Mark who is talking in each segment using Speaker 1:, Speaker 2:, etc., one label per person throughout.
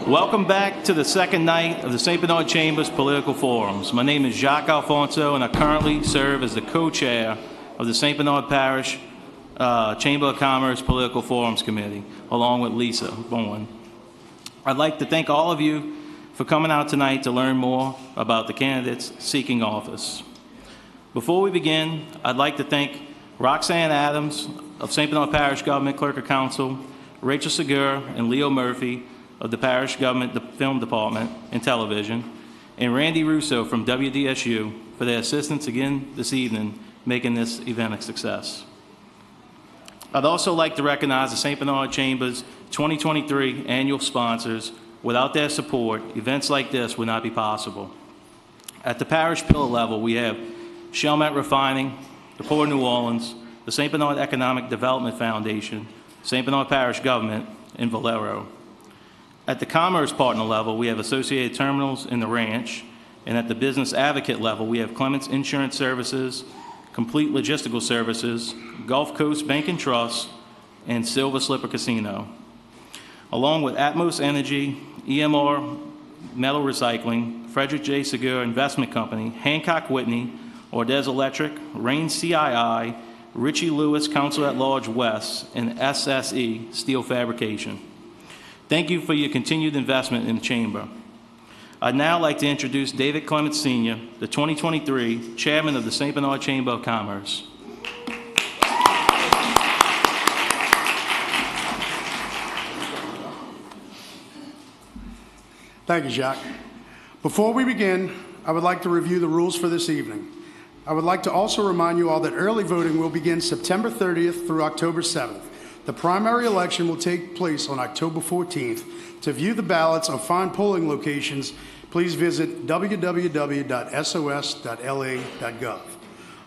Speaker 1: Welcome back to the second night of the St. Bernard Chamber's Political Forums. My name is Jacques Alfonso, and I currently serve as the co-chair of the St. Bernard Parish Chamber of Commerce Political Forums Committee, along with Lisa Bowen. I'd like to thank all of you for coming out tonight to learn more about the candidates seeking office. Before we begin, I'd like to thank Roxanne Adams of St. Bernard Parish Government Clerk of Council, Rachel Segura and Leo Murphy of the Parish Government Film Department and Television, and Randy Russo from WDSU for their assistance again this evening, making this event a success. I'd also like to recognize the St. Bernard Chamber's 2023 annual sponsors. Without their support, events like this would not be possible. At the parish pillar level, we have Chalmette Refining, the Port of New Orleans, the St. Bernard Economic Development Foundation, St. Bernard Parish Government, and Valero. At the commerce partner level, we have Associated Terminals and the Ranch, and at the business advocate level, we have Clements Insurance Services, Complete Logistical Services, Gulf Coast Bank and Trust, and Silver Slipper Casino. Along with Atmos Energy, EMR Metal Recycling, Frederick J. Segura Investment Company, Hancock Whitney, Ordez Electric, Rain CII, Richie Lewis Council at Large West, and SSE Steel Fabrication. Thank you for your continued investment in the Chamber. I'd now like to introduce David Clements Sr., the 2023 Chairman of the St. Bernard Chamber of Commerce.
Speaker 2: Thank you, Jacques. Before we begin, I would like to review the rules for this evening. I would like to also remind you all that early voting will begin September 30th through October 7th. The primary election will take place on October 14th. To view the ballots or find polling locations, please visit www.sos.la.gov.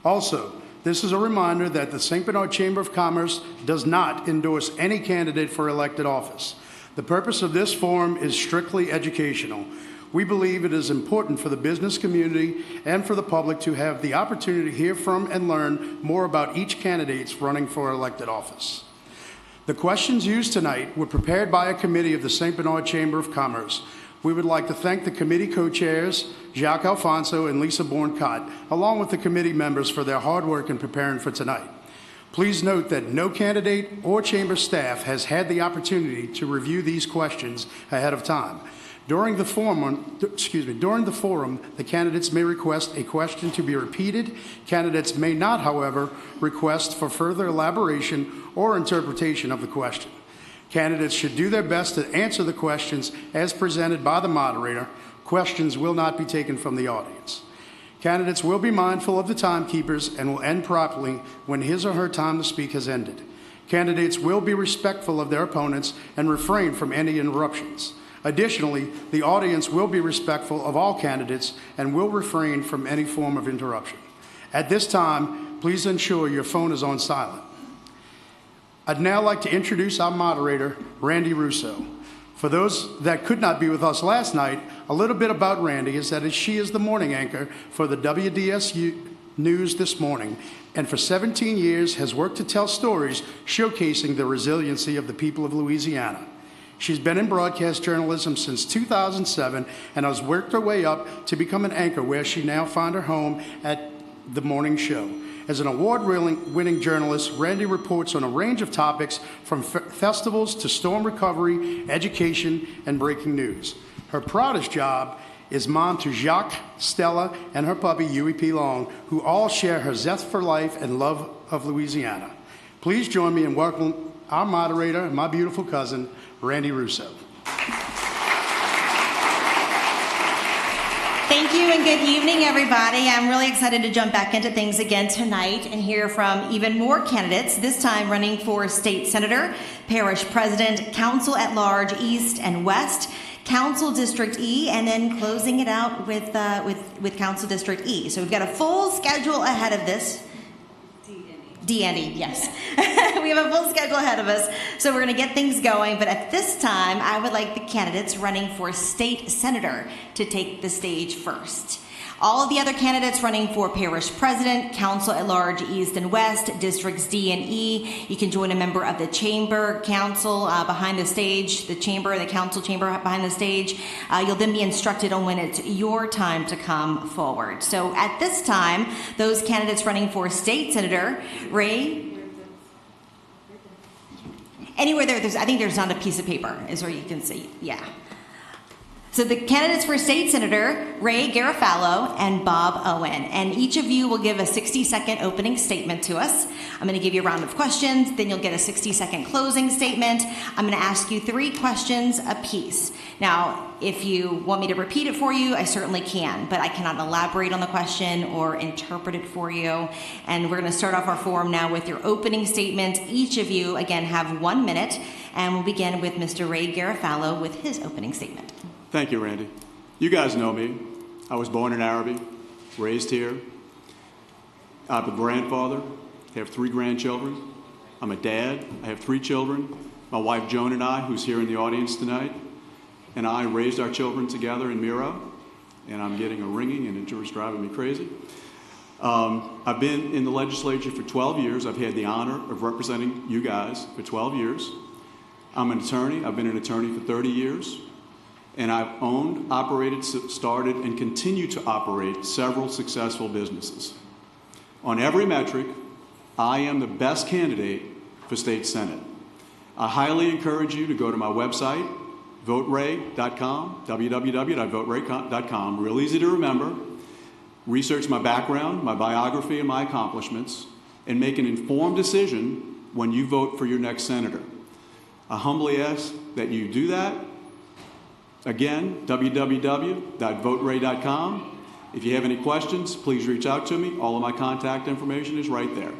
Speaker 2: Also, this is a reminder that the St. Bernard Chamber of Commerce does not endorse any candidate for elected office. The purpose of this forum is strictly educational. We believe it is important for the business community and for the public to have the opportunity to hear from and learn more about each candidate running for elected office. The questions used tonight were prepared by a committee of the St. Bernard Chamber of Commerce. We would like to thank the committee co-chairs, Jacques Alfonso and Lisa Bourne-Cott, along with the committee members for their hard work in preparing for tonight. Please note that no candidate or chamber staff has had the opportunity to review these questions ahead of time. During the forum, the candidates may request a question to be repeated. Candidates may not, however, request for further elaboration or interpretation of the question. Candidates should do their best to answer the questions as presented by the moderator. Questions will not be taken from the audience. Candidates will be mindful of the timekeepers and will end properly when his or her time to speak has ended. Candidates will be respectful of their opponents and refrain from any interruptions. Additionally, the audience will be respectful of all candidates and will refrain from any form of interruption. At this time, please ensure your phone is on silent. I'd now like to introduce our moderator, Randy Russo. For those that could not be with us last night, a little bit about Randy is that she is the morning anchor for the WDSU News this morning, and for 17 years has worked to tell stories showcasing the resiliency of the people of Louisiana. She's been in broadcast journalism since 2007 and has worked her way up to become an anchor where she now found her home at the morning show. As an award-winning journalist, Randy reports on a range of topics from festivals to storm recovery, education, and breaking news. Her proudest job is mom to Jacques, Stella, and her puppy, Huey P. Long, who all share her zest for life and love of Louisiana. Please join me in welcoming our moderator, my beautiful cousin, Randy Russo.
Speaker 3: Thank you and good evening, everybody. I'm really excited to jump back into things again tonight and hear from even more candidates, this time running for state senator, parish president, council at large East and West, Council District E, and then closing it out with Council District E. So we've got a full schedule ahead of this. D&E, yes. We have a full schedule ahead of us, so we're going to get things going. But at this time, I would like the candidates running for state senator to take the stage first. All of the other candidates running for parish president, council at large East and West, districts D and E. You can join a member of the chamber council behind the stage, the council chamber behind the stage. You'll then be instructed on when it's your time to come forward. So at this time, those candidates running for state senator, Ray. Anywhere I think there's not a piece of paper, is where you can see, yeah. So the candidates for state senator, Ray Garofalo and Bob Owen. And each of you will give a 60-second opening statement to us. I'm going to give you a round of questions, then you'll get a 60-second closing statement. I'm going to ask you 3 questions apiece. Now, if you want me to repeat it for you, I certainly can, but I cannot elaborate on the question or interpret it for you. And we're going to start off our forum now with your opening statement. Each of you, again, have 1 minute, and we'll begin with Mr. Ray Garofalo with his opening statement.
Speaker 4: Thank you, Randy. You guys know me. I was born in Araby, raised here. I'm a grandfather. I have 3 grandchildren. I'm a dad. I have 3 children. My wife, Joan, and I, who's here in the audience tonight, and I raised our children together in Miro, and I'm getting a ringing, and it's driving me crazy. I've been in the legislature for 12 years. I've had the honor of representing you guys for 12 years. I'm an attorney. I've been an attorney for 30 years. And I've owned, operated, started, and continue to operate several successful businesses. On every metric, I am the best candidate for state senate. I highly encourage you to go to my website, voteray.com, www.voteray.com, real easy to remember. Research my background, my biography, and my accomplishments, and make an informed decision when you vote for your next senator. I humbly ask that you do that. Again, www.voteray.com. If you have any questions, please reach out to me. All of my contact information is right there.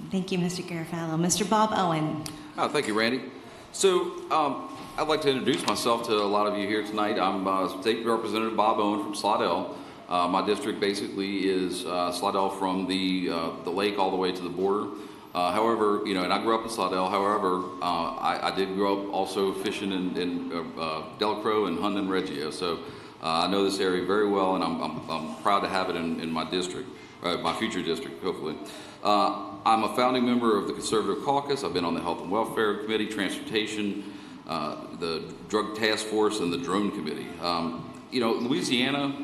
Speaker 3: Thank you, Mr. Garofalo. Mr. Bob Owen.
Speaker 5: Oh, thank you, Randy. So I'd like to introduce myself to a lot of you here tonight. I'm State Representative Bob Owen from Slidell. My district basically is Slidell from the lake all the way to the border. However, and I grew up in Slidell. However, I did grow up also fishing in Delacroix and hunting in Reggio. So I know this area very well, and I'm proud to have it in my district, my future district, hopefully. I'm a founding member of the Conservative Caucus. I've been on the Health and Welfare Committee, Transportation, the Drug Task Force, and the Drone Committee. Louisiana,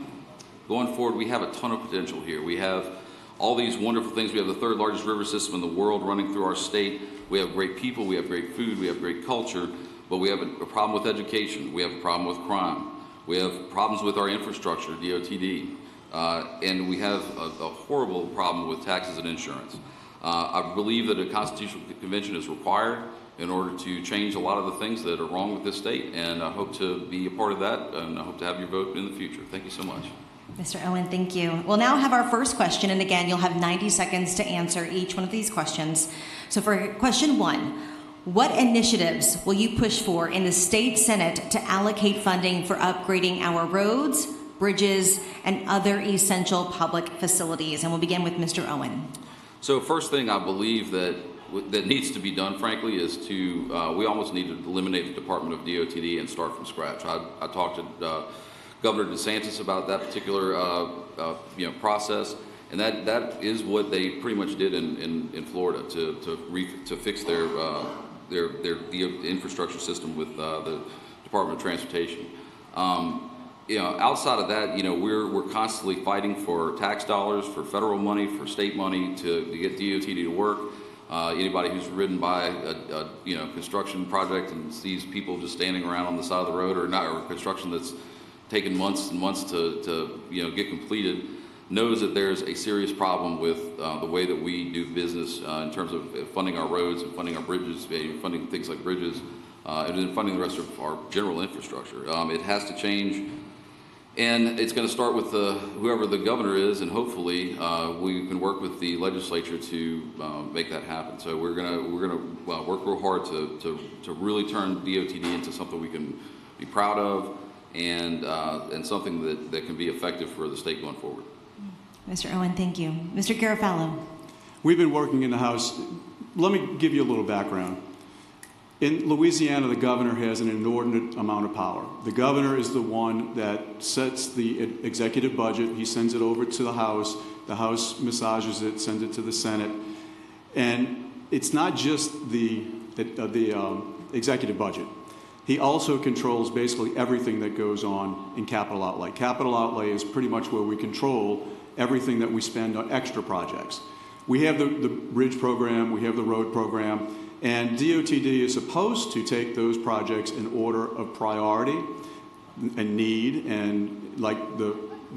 Speaker 5: going forward, we have a ton of potential here. We have all these wonderful things. We have the 3rd largest river system in the world running through our state. We have great people, we have great food, we have great culture, but we have a problem with education. We have a problem with crime. We have problems with our infrastructure, DOTD, and we have a horrible problem with taxes and insurance. I believe that a constitutional convention is required in order to change a lot of the things that are wrong with this state, and I hope to be a part of that, and I hope to have your vote in the future. Thank you so much.
Speaker 3: Mr. Owen, thank you. We'll now have our first question, and again, you'll have 90 seconds to answer each one of these questions. So for question 1, what initiatives will you push for in the state senate to allocate funding for upgrading our roads, bridges, and other essential public facilities? And we'll begin with Mr. Owen.
Speaker 5: So first thing I believe that needs to be done, frankly, is we almost need to eliminate the Department of DOTD and start from scratch. I talked to Governor DeSantis about that particular process, and that is what they pretty much did in Florida to fix their infrastructure system with the Department of Transportation. Outside of that, we're constantly fighting for tax dollars, for federal money, for state money to get DOTD to work. Anybody who's ridden by a construction project and sees people just standing around on the side of the road, or construction that's taken months and months to get completed, knows that there's a serious problem with the way that we do business in terms of funding our roads and funding our bridges, funding things like bridges, and then funding the rest of our general infrastructure. It has to change, and it's going to start with whoever the governor is, and hopefully we can work with the legislature to make that happen. So we're gonna work real hard to really turn DOTD into something we can be proud of, and something that can be effective for the state going forward.
Speaker 3: Mr. Owen, thank you. Mr. Garofalo.
Speaker 4: We've been working in the House. Let me give you a little background. In Louisiana, the governor has an inordinate amount of power. The governor is the one that sets the executive budget. He sends it over to the House. The House massages it, sends it to the Senate. And it's not just the executive budget. He also controls basically everything that goes on in capital outlay. Capital outlay is pretty much where we control everything that we spend on extra projects. We have the bridge program, we have the road program, and DOTD is supposed to take those projects in order of priority and need, and like the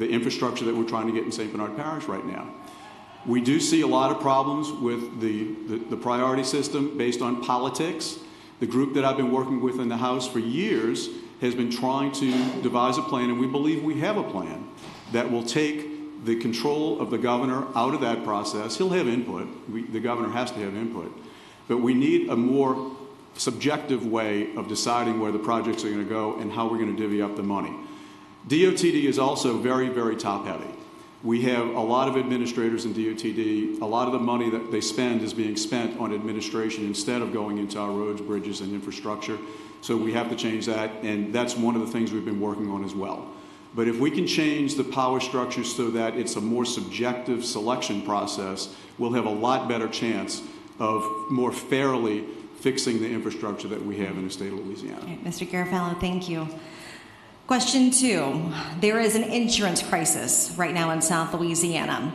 Speaker 4: infrastructure that we're trying to get in St. Bernard Parish right now. We do see a lot of problems with the priority system based on politics. The group that I've been working with in the House for years has been trying to devise a plan, and we believe we have a plan that will take the control of the governor out of that process. He'll have input. The governor has to have input. But we need a more subjective way of deciding where the projects are going to go and how we're going to divvy up the money. DOTD is also very, very top-heavy. We have a lot of administrators in DOTD. A lot of the money that they spend is being spent on administration instead of going into our roads, bridges, and infrastructure. So we have to change that, and that's one of the things we've been working on as well. But if we can change the power structure so that it's a more subjective selection process, we'll have a lot better chance of more fairly fixing the infrastructure that we have in the state of Louisiana.
Speaker 3: Okay, Mr. Garofalo, thank you. Question 2. There is an insurance crisis right now in South Louisiana.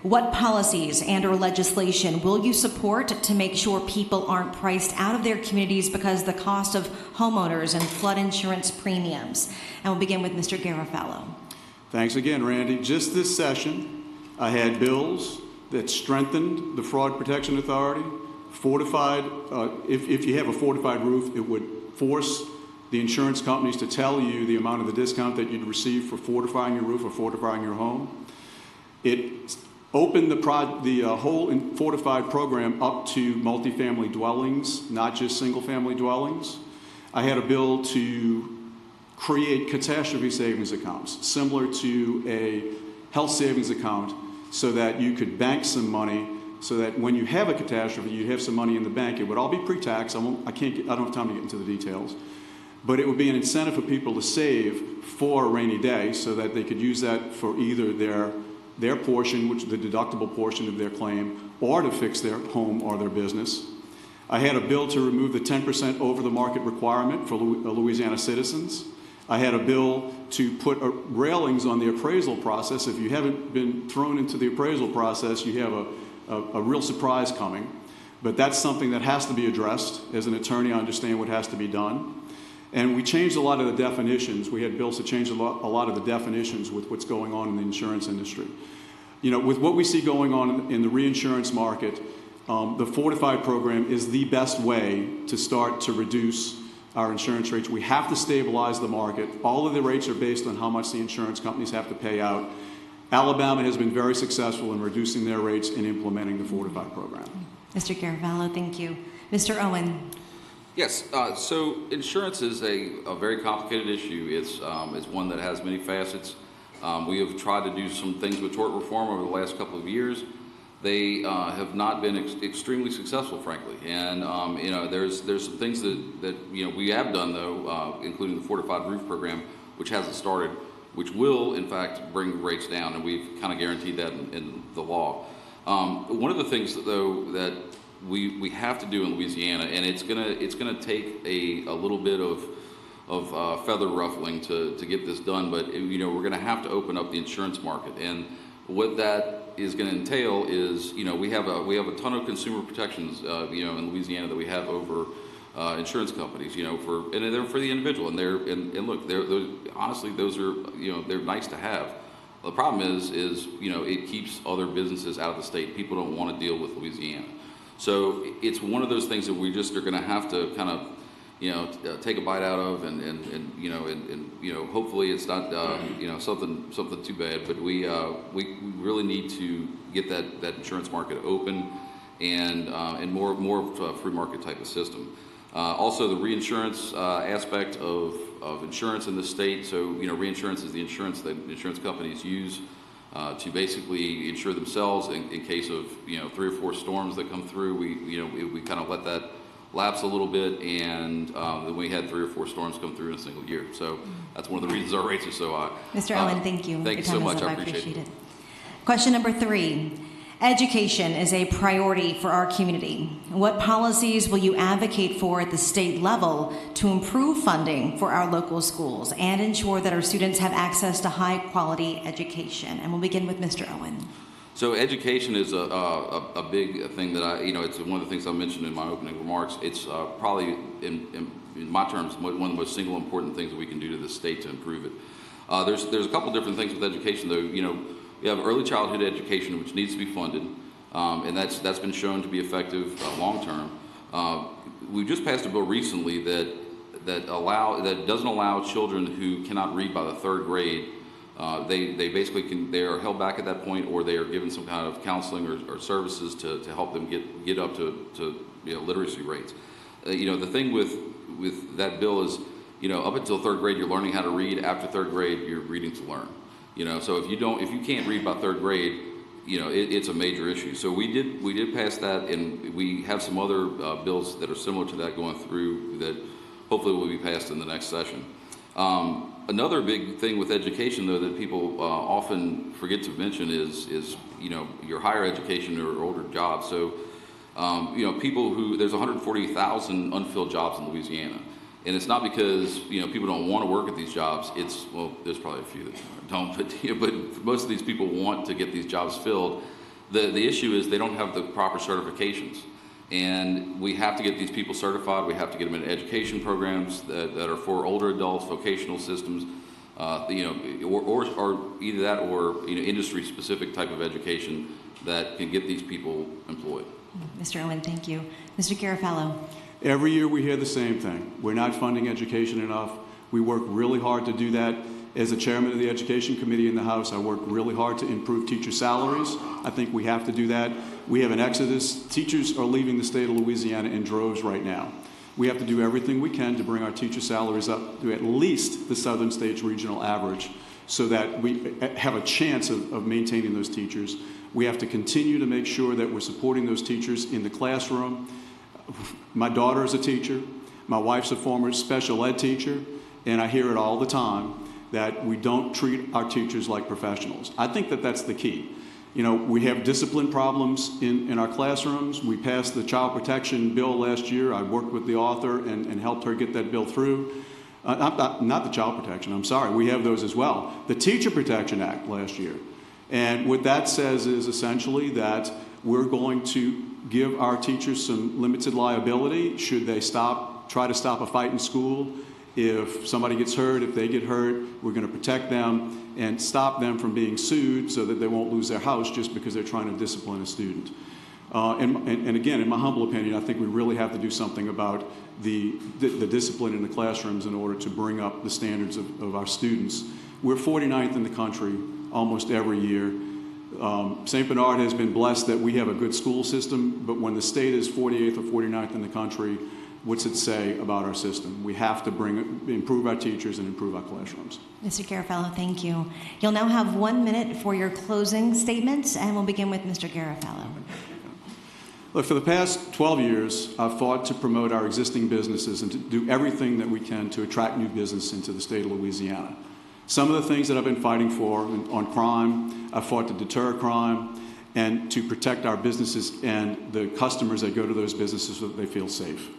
Speaker 3: What policies and or legislation will you support to make sure people aren't priced out of their communities because of the cost of homeowners and flood insurance premiums? And we'll begin with Mr. Garofalo.
Speaker 4: Thanks again, Randy. Just this session, I had bills that strengthened the Fraud Protection Authority, fortified, if you have a fortified roof, it would force the insurance companies to tell you the amount of the discount that you'd receive for fortifying your roof or fortifying your home. It opened the whole fortified program up to multifamily dwellings, not just single-family dwellings. I had a bill to create catastrophe savings accounts, similar to a health savings account, so that you could bank some money, so that when you have a catastrophe, you have some money in the bank. It would all be pre-tax. I don't have time to get into the details. But it would be an incentive for people to save for a rainy day so that they could use that for either their portion, which is the deductible portion of their claim, or to fix their home or their business. I had a bill to remove the 10% over-the-market requirement for Louisiana citizens. I had a bill to put railings on the appraisal process. If you haven't been thrown into the appraisal process, you have a real surprise coming. But that's something that has to be addressed. As an attorney, I understand what has to be done. And we changed a lot of the definitions. We had bills to change a lot of the definitions with what's going on in the insurance industry. You know, with what we see going on in the reinsurance market, the Fortified program is the best way to start to reduce our insurance rates. We have to stabilize the market. All of the rates are based on how much the insurance companies have to pay out. Alabama has been very successful in reducing their rates and implementing the Fortified program.
Speaker 3: Mr. Garofalo, thank you. Mr. Owen.
Speaker 5: Yes, so insurance is a very complicated issue. It's one that has many facets. We have tried to do some things with tort reform over the last couple of years. They have not been extremely successful, frankly. And you know, there's some things that you know we have done though, including the Fortified Roof program, which hasn't started, which will in fact bring rates down, and we've kind of guaranteed that in the law. One of the things though that we have to do in Louisiana, and it's gonna take a little bit of feather ruffling to get this done, but you know we're gonna have to open up the insurance market, and what that is going to entail is, you know, we have a ton of consumer protections, you know, in Louisiana that we have over insurance companies, you know, and they're for the individual, and look, honestly, those are, you know, they're nice to have. The problem is you know, it keeps other businesses out of the state. People don't want to deal with Louisiana, so it's one of those things that we just are going to have to kind of, you know, take a bite out of, and you know, hopefully it's not you know, something too bad, but we really need to get that insurance market open and more free market type of system. Also, the reinsurance aspect of insurance in the state. So, you know, reinsurance is the insurance that insurance companies use to basically insure themselves in case of, you know, 3 or 4 storms that come through. We kind of let that lapse a little bit, and then we had 3 or 4 storms come through in a single year. So that's one of the reasons our rates are so high.
Speaker 3: Mr. Owen, thank you.
Speaker 5: Thank you
Speaker 3: Your
Speaker 5: so
Speaker 3: time is
Speaker 5: much.
Speaker 3: up.
Speaker 5: I appreciate it.
Speaker 3: Question number 3. Education is a priority for our community. What policies will you advocate for at the state level to improve funding for our local schools and ensure that our students have access to high-quality education? And we'll begin with Mr. Owen.
Speaker 5: So education is a big thing that it's one of the things I mentioned in my opening remarks. It's probably, in my terms, one of the most single important things that we can do to the state to improve it. There's a couple different things with education, though. We have early childhood education, which needs to be funded, and that's been shown to be effective long term. We just passed a bill recently that doesn't allow children who cannot read by the 3rd grade. They basically they are held back at that point, or they are given some kind of counseling or services to help them get up to literacy rates. The thing with that bill is, up until 3rd grade, you're learning how to read. After 3rd grade, you're reading to learn. So if you can't read by 3rd grade, it's a major issue. So we did pass that, and we have some other bills that are similar to that going through that hopefully will be passed in the next session. Another big thing with education, though, that people often forget to mention is your higher education or older jobs. So there's 140,000 unfilled jobs in Louisiana. And it's not because people don't want to work at these jobs. There's probably a few that don't, but most of these people want to get these jobs filled. The issue is they don't have the proper certifications, and we have to get these people certified. We have to get them in education programs that are for older adults, vocational systems, or either that or industry-specific type of education that can get these people employed.
Speaker 3: Mr. Owen, thank you. Mr. Garofalo.
Speaker 4: Every year we hear the same thing. We're not funding education enough. We work really hard to do that. As the chairman of the Education Committee in the House, I work really hard to improve teacher salaries. I think we have to do that. We have an exodus. Teachers are leaving the state of Louisiana in droves right now. We have to do everything we can to bring our teacher salaries up to at least the southern states regional average so that we have a chance of maintaining those teachers. We have to continue to make sure that we're supporting those teachers in the classroom. My daughter is a teacher. My wife's a former special ed teacher, and I hear it all the time that we don't treat our teachers like professionals. I think that that's the key. We have discipline problems in our classrooms. We passed the child protection bill last year. I worked with the author and helped her get that bill through. Not the child protection, I'm sorry. We have those as well. The Teacher Protection Act last year. And what that says is essentially that we're going to give our teachers some limited liability should they try to stop a fight in school. If somebody gets hurt, if they get hurt, we're going to protect them and stop them from being sued so that they won't lose their house just because they're trying to discipline a student. And again, in my humble opinion, I think we really have to do something about the discipline in the classrooms in order to bring up the standards of our students. We're 49th in the country almost every year. St. Bernard has been blessed that we have a good school system, but when the state is 48th or 49th in the country, what's it say about our system? We have to improve our teachers and improve our classrooms.
Speaker 3: Mr. Garofalo, thank you. You'll now have 1 minute for your closing statements, and we'll begin with Mr. Garofalo.
Speaker 4: Look, for the past 12 years, I've fought to promote our existing businesses and to do everything that we can to attract new business into the state of Louisiana. Some of the things that I've been fighting for on crime, I've fought to deter crime and to protect our businesses and the customers that go to those businesses so that they feel safe.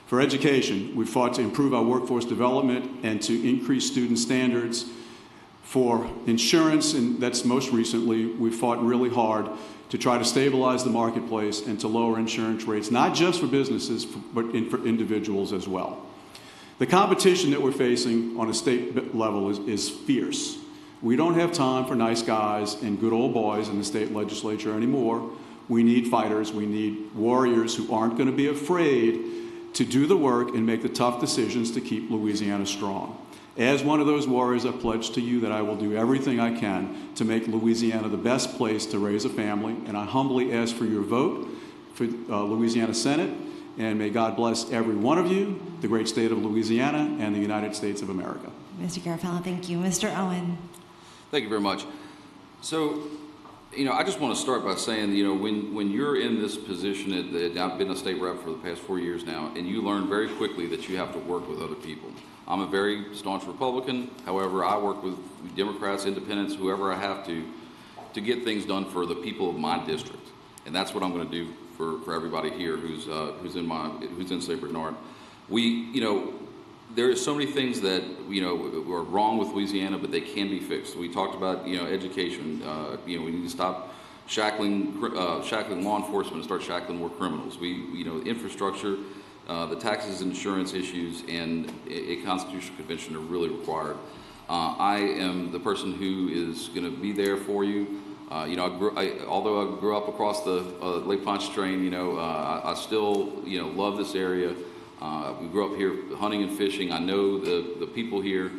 Speaker 4: For education, we've fought to improve our workforce development and to increase student standards. For insurance, and that's most recently, we've fought really hard to try to stabilize the marketplace and to lower insurance rates, not just for businesses, but for individuals as well. The competition that we're facing on a state level is fierce. We don't have time for nice guys and good old boys in the state legislature anymore. We need fighters. We need warriors who aren't going to be afraid to do the work and make the tough decisions to keep Louisiana strong. As one of those warriors, I pledge to you that I will do everything I can to make Louisiana the best place to raise a family, and I humbly ask for your vote for Louisiana Senate, and may God bless every one of you, the great state of Louisiana, and the United States of America.
Speaker 3: Mr. Garofalo, thank you. Mr. Owen.
Speaker 5: Thank you very much. So I just want to start by saying, when you're in this position, I've been a state rep for the past 4 years now, and you learn very quickly that you have to work with other people. I'm a very staunch Republican. However, I work with Democrats, independents, whoever I have to get things done for the people of my district. And that's what I'm going to do for everybody here who's in St. Bernard. There are so many things that are wrong with Louisiana, but they can be fixed. We talked about education. We need to stop shackling law enforcement and start shackling more criminals. Infrastructure, the taxes and insurance issues, and a constitutional convention are really required. I am the person who is going to be there for you. Although I grew up across the Lake Pontchartrain, I still love this area. We grew up here hunting and fishing. I know the people here,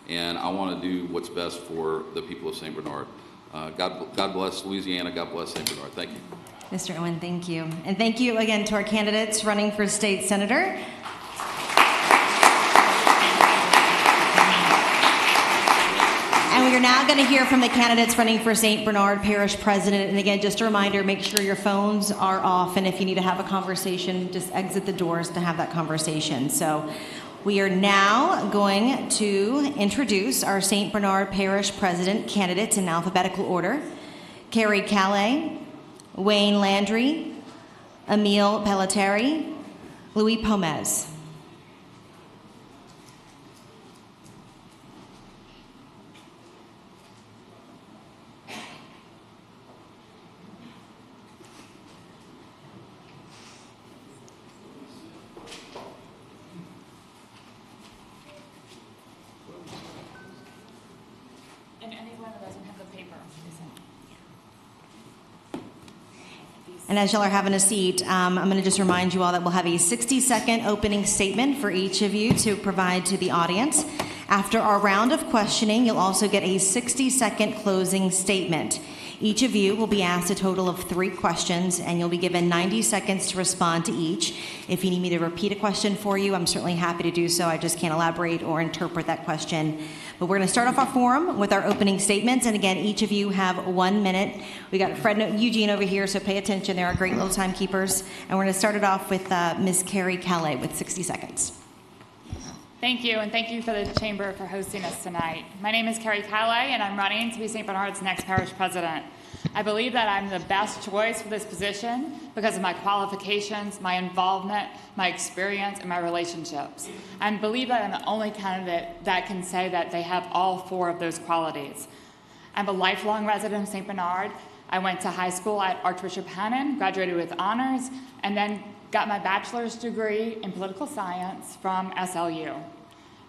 Speaker 5: and I want to do what's best for the people of St. Bernard. God bless Louisiana. God bless St. Bernard. Thank you.
Speaker 3: Mr. Owen, thank you. And thank you again to our candidates running for state senator. And we are now going to hear from the candidates running for St. Bernard Parish President. And again, just a reminder, make sure your phones are off. And if you need to have a conversation, just exit the doors to have that conversation. So we are now going to introduce our St. Bernard Parish President candidates in alphabetical order. Carrie Calais, Wayne Landry, Emile Pelletieri, Louis Pomez.
Speaker 6: And anyone that doesn't have the paper.
Speaker 3: And as y'all are having a seat, I'm going to just remind you all that we'll have a 60-second opening statement for each of you to provide to the audience. After our round of questioning, you'll also get a 60-second closing statement. Each of you will be asked a total of 3 questions, and you'll be given 90 seconds to respond to each. If you need me to repeat a question for you, I'm certainly happy to do so. I just can't elaborate or interpret that question. But we're going to start off our forum with our opening statements. And again, each of you have 1 minute. We got Fred and Eugene over here, so pay attention. They are great little timekeepers. And we're going to start it off with Ms. Carrie Calais with 60 seconds.
Speaker 6: Thank you, and thank you for the Chamber for hosting us tonight. My name is Carrie Calais, and I'm running to be St. Bernard's next parish president. I believe that I'm the best choice for this position because of my qualifications, my involvement, my experience, and my relationships. I believe that I'm the only candidate that can say that they have all 4 of those qualities. I'm a lifelong resident of St. Bernard. I went to high school at Archbishop Hannon, graduated with honors, and then got my bachelor's degree in political science from SLU.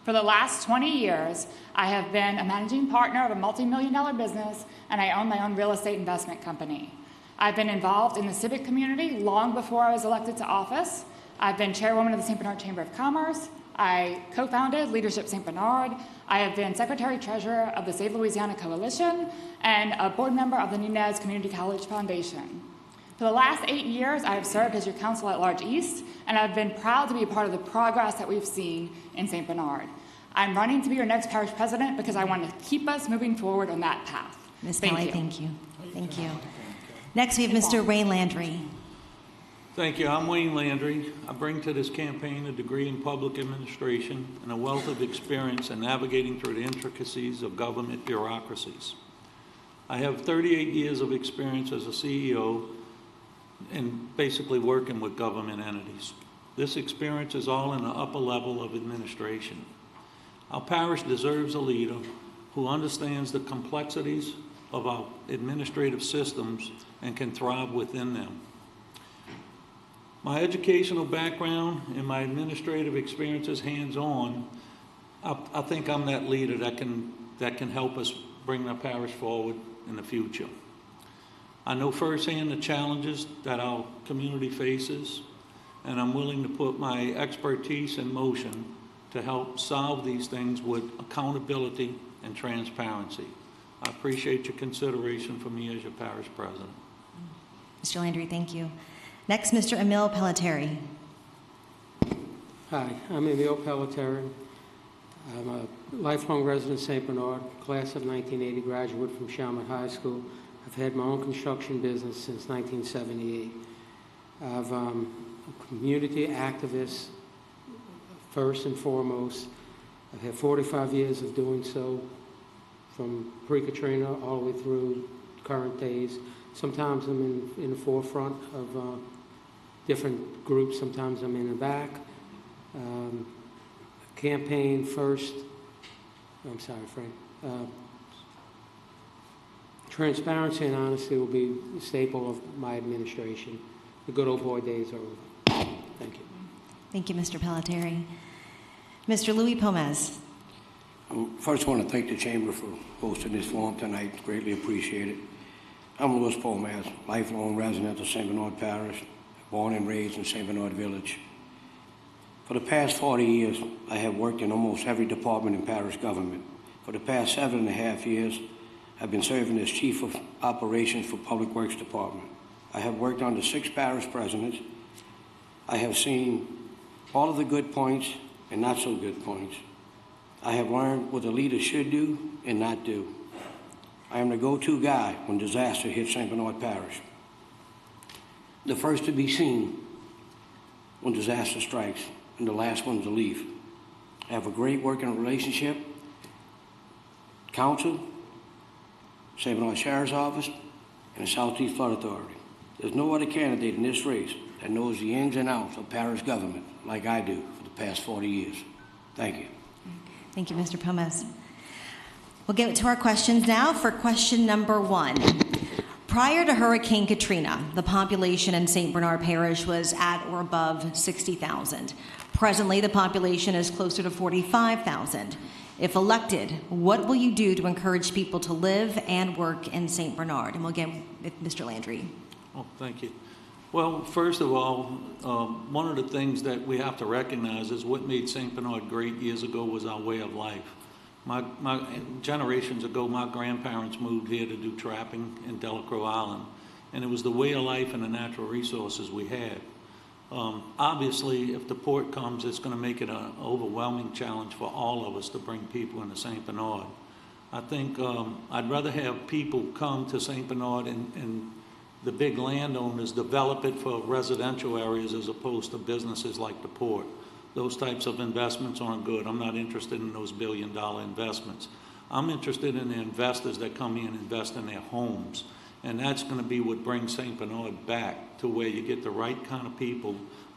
Speaker 6: For the last 20 years, I have been a managing partner of a multi-million-dollar business, and I own my own real estate investment company. I've been involved in the civic community long before I was elected to office. I've been chairwoman of the St. Bernard Chamber of Commerce. I co-founded Leadership St. Bernard. I have been secretary-treasurer of the Save Louisiana Coalition and a board member of the Nunez Community College Foundation. For the last 8 years, I have served as your council at large East, and I've been proud to be a part of the progress that we've seen in St. Bernard. I'm running to be your next parish president because I want to keep us moving forward on that path.
Speaker 3: Ms. Calais, thank you. Thank you. Next, we have Mr. Wayne Landry.
Speaker 7: Thank you. I'm Wayne Landry. I bring to this campaign a degree in public administration and a wealth of experience in navigating through the intricacies of government bureaucracies. I have 38 years of experience as a CEO and basically working with government entities. This experience is all in the upper level of administration. Our parish deserves a leader who understands the complexities of our administrative systems and can thrive within them. My educational background and my administrative experiences hands-on, I think I'm that leader that can help us bring our parish forward in the future. I know firsthand the challenges that our community faces, and I'm willing to put my expertise in motion to help solve these things with accountability and transparency. I appreciate your consideration for me as your parish president.
Speaker 3: Mr. Landry, thank you. Next, Mr. Emile Pelletieri.
Speaker 8: Hi, I'm Emile Pelletieri. I'm a lifelong resident of St. Bernard, class of 1980, graduate from Chalmette High School. I've had my own construction business since 1978. I've a community activist first and foremost. I've had 45 years of doing so, from pre-Katrina all the way through current days. Sometimes I'm in the forefront of different groups. Sometimes I'm in the back. Campaign first. I'm sorry, Frank. Transparency and honesty will be the staple of my administration. The good old boy days are over. Thank you.
Speaker 3: Thank you, Mr. Pelletieri. Mr. Louis Pomez.
Speaker 9: First, I want to thank the Chamber for hosting this forum tonight. It's greatly appreciated. I'm Louis Pomez, lifelong resident of St. Bernard Parish, born and raised in St. Bernard Village. For the past 40 years, I have worked in almost every department in parish government. For the past 7.5 years, I've been serving as Chief of Operations for Public Works Department. I have worked under 6 parish presidents. I have seen all of the good points and not so good points. I have learned what a leader should do and not do. I am the go-to guy when disaster hits St. Bernard Parish. The first to be seen when disaster strikes, and the last one to leave. I have a great working relationship, Council, St. Bernard Sheriff's Office, and the Southeast Flood Authority. There's no other candidate in this race that knows the ins and outs of parish government like I do for the past 40 years. Thank you.
Speaker 3: Thank you, Mr. Pomez. We'll get to our questions now for question number 1. Prior to Hurricane Katrina, the population in St. Bernard Parish was at or above 60,000. Presently, the population is closer to 45,000. If elected, what will you do to encourage people to live and work in St. Bernard? And we'll get with Mr. Landry.
Speaker 7: Oh, thank you. Well, first of all, one of the things that we have to recognize is what made St. Bernard great years ago was our way of life. My generations ago, my grandparents moved here to do trapping in Delacroix Island, and it was the way of life and the natural resources we had. Obviously, if the port comes, it's going to make it an overwhelming challenge for all of us to bring people into St. Bernard. I think I'd rather have people come to St. Bernard and the big landowners develop it for residential areas as opposed to businesses like the port. Those types of investments aren't good. I'm not interested in those billion-dollar investments. I'm interested in the investors that come in and invest in their homes. And that's going to be what brings St. Bernard back to where you get the right kind of people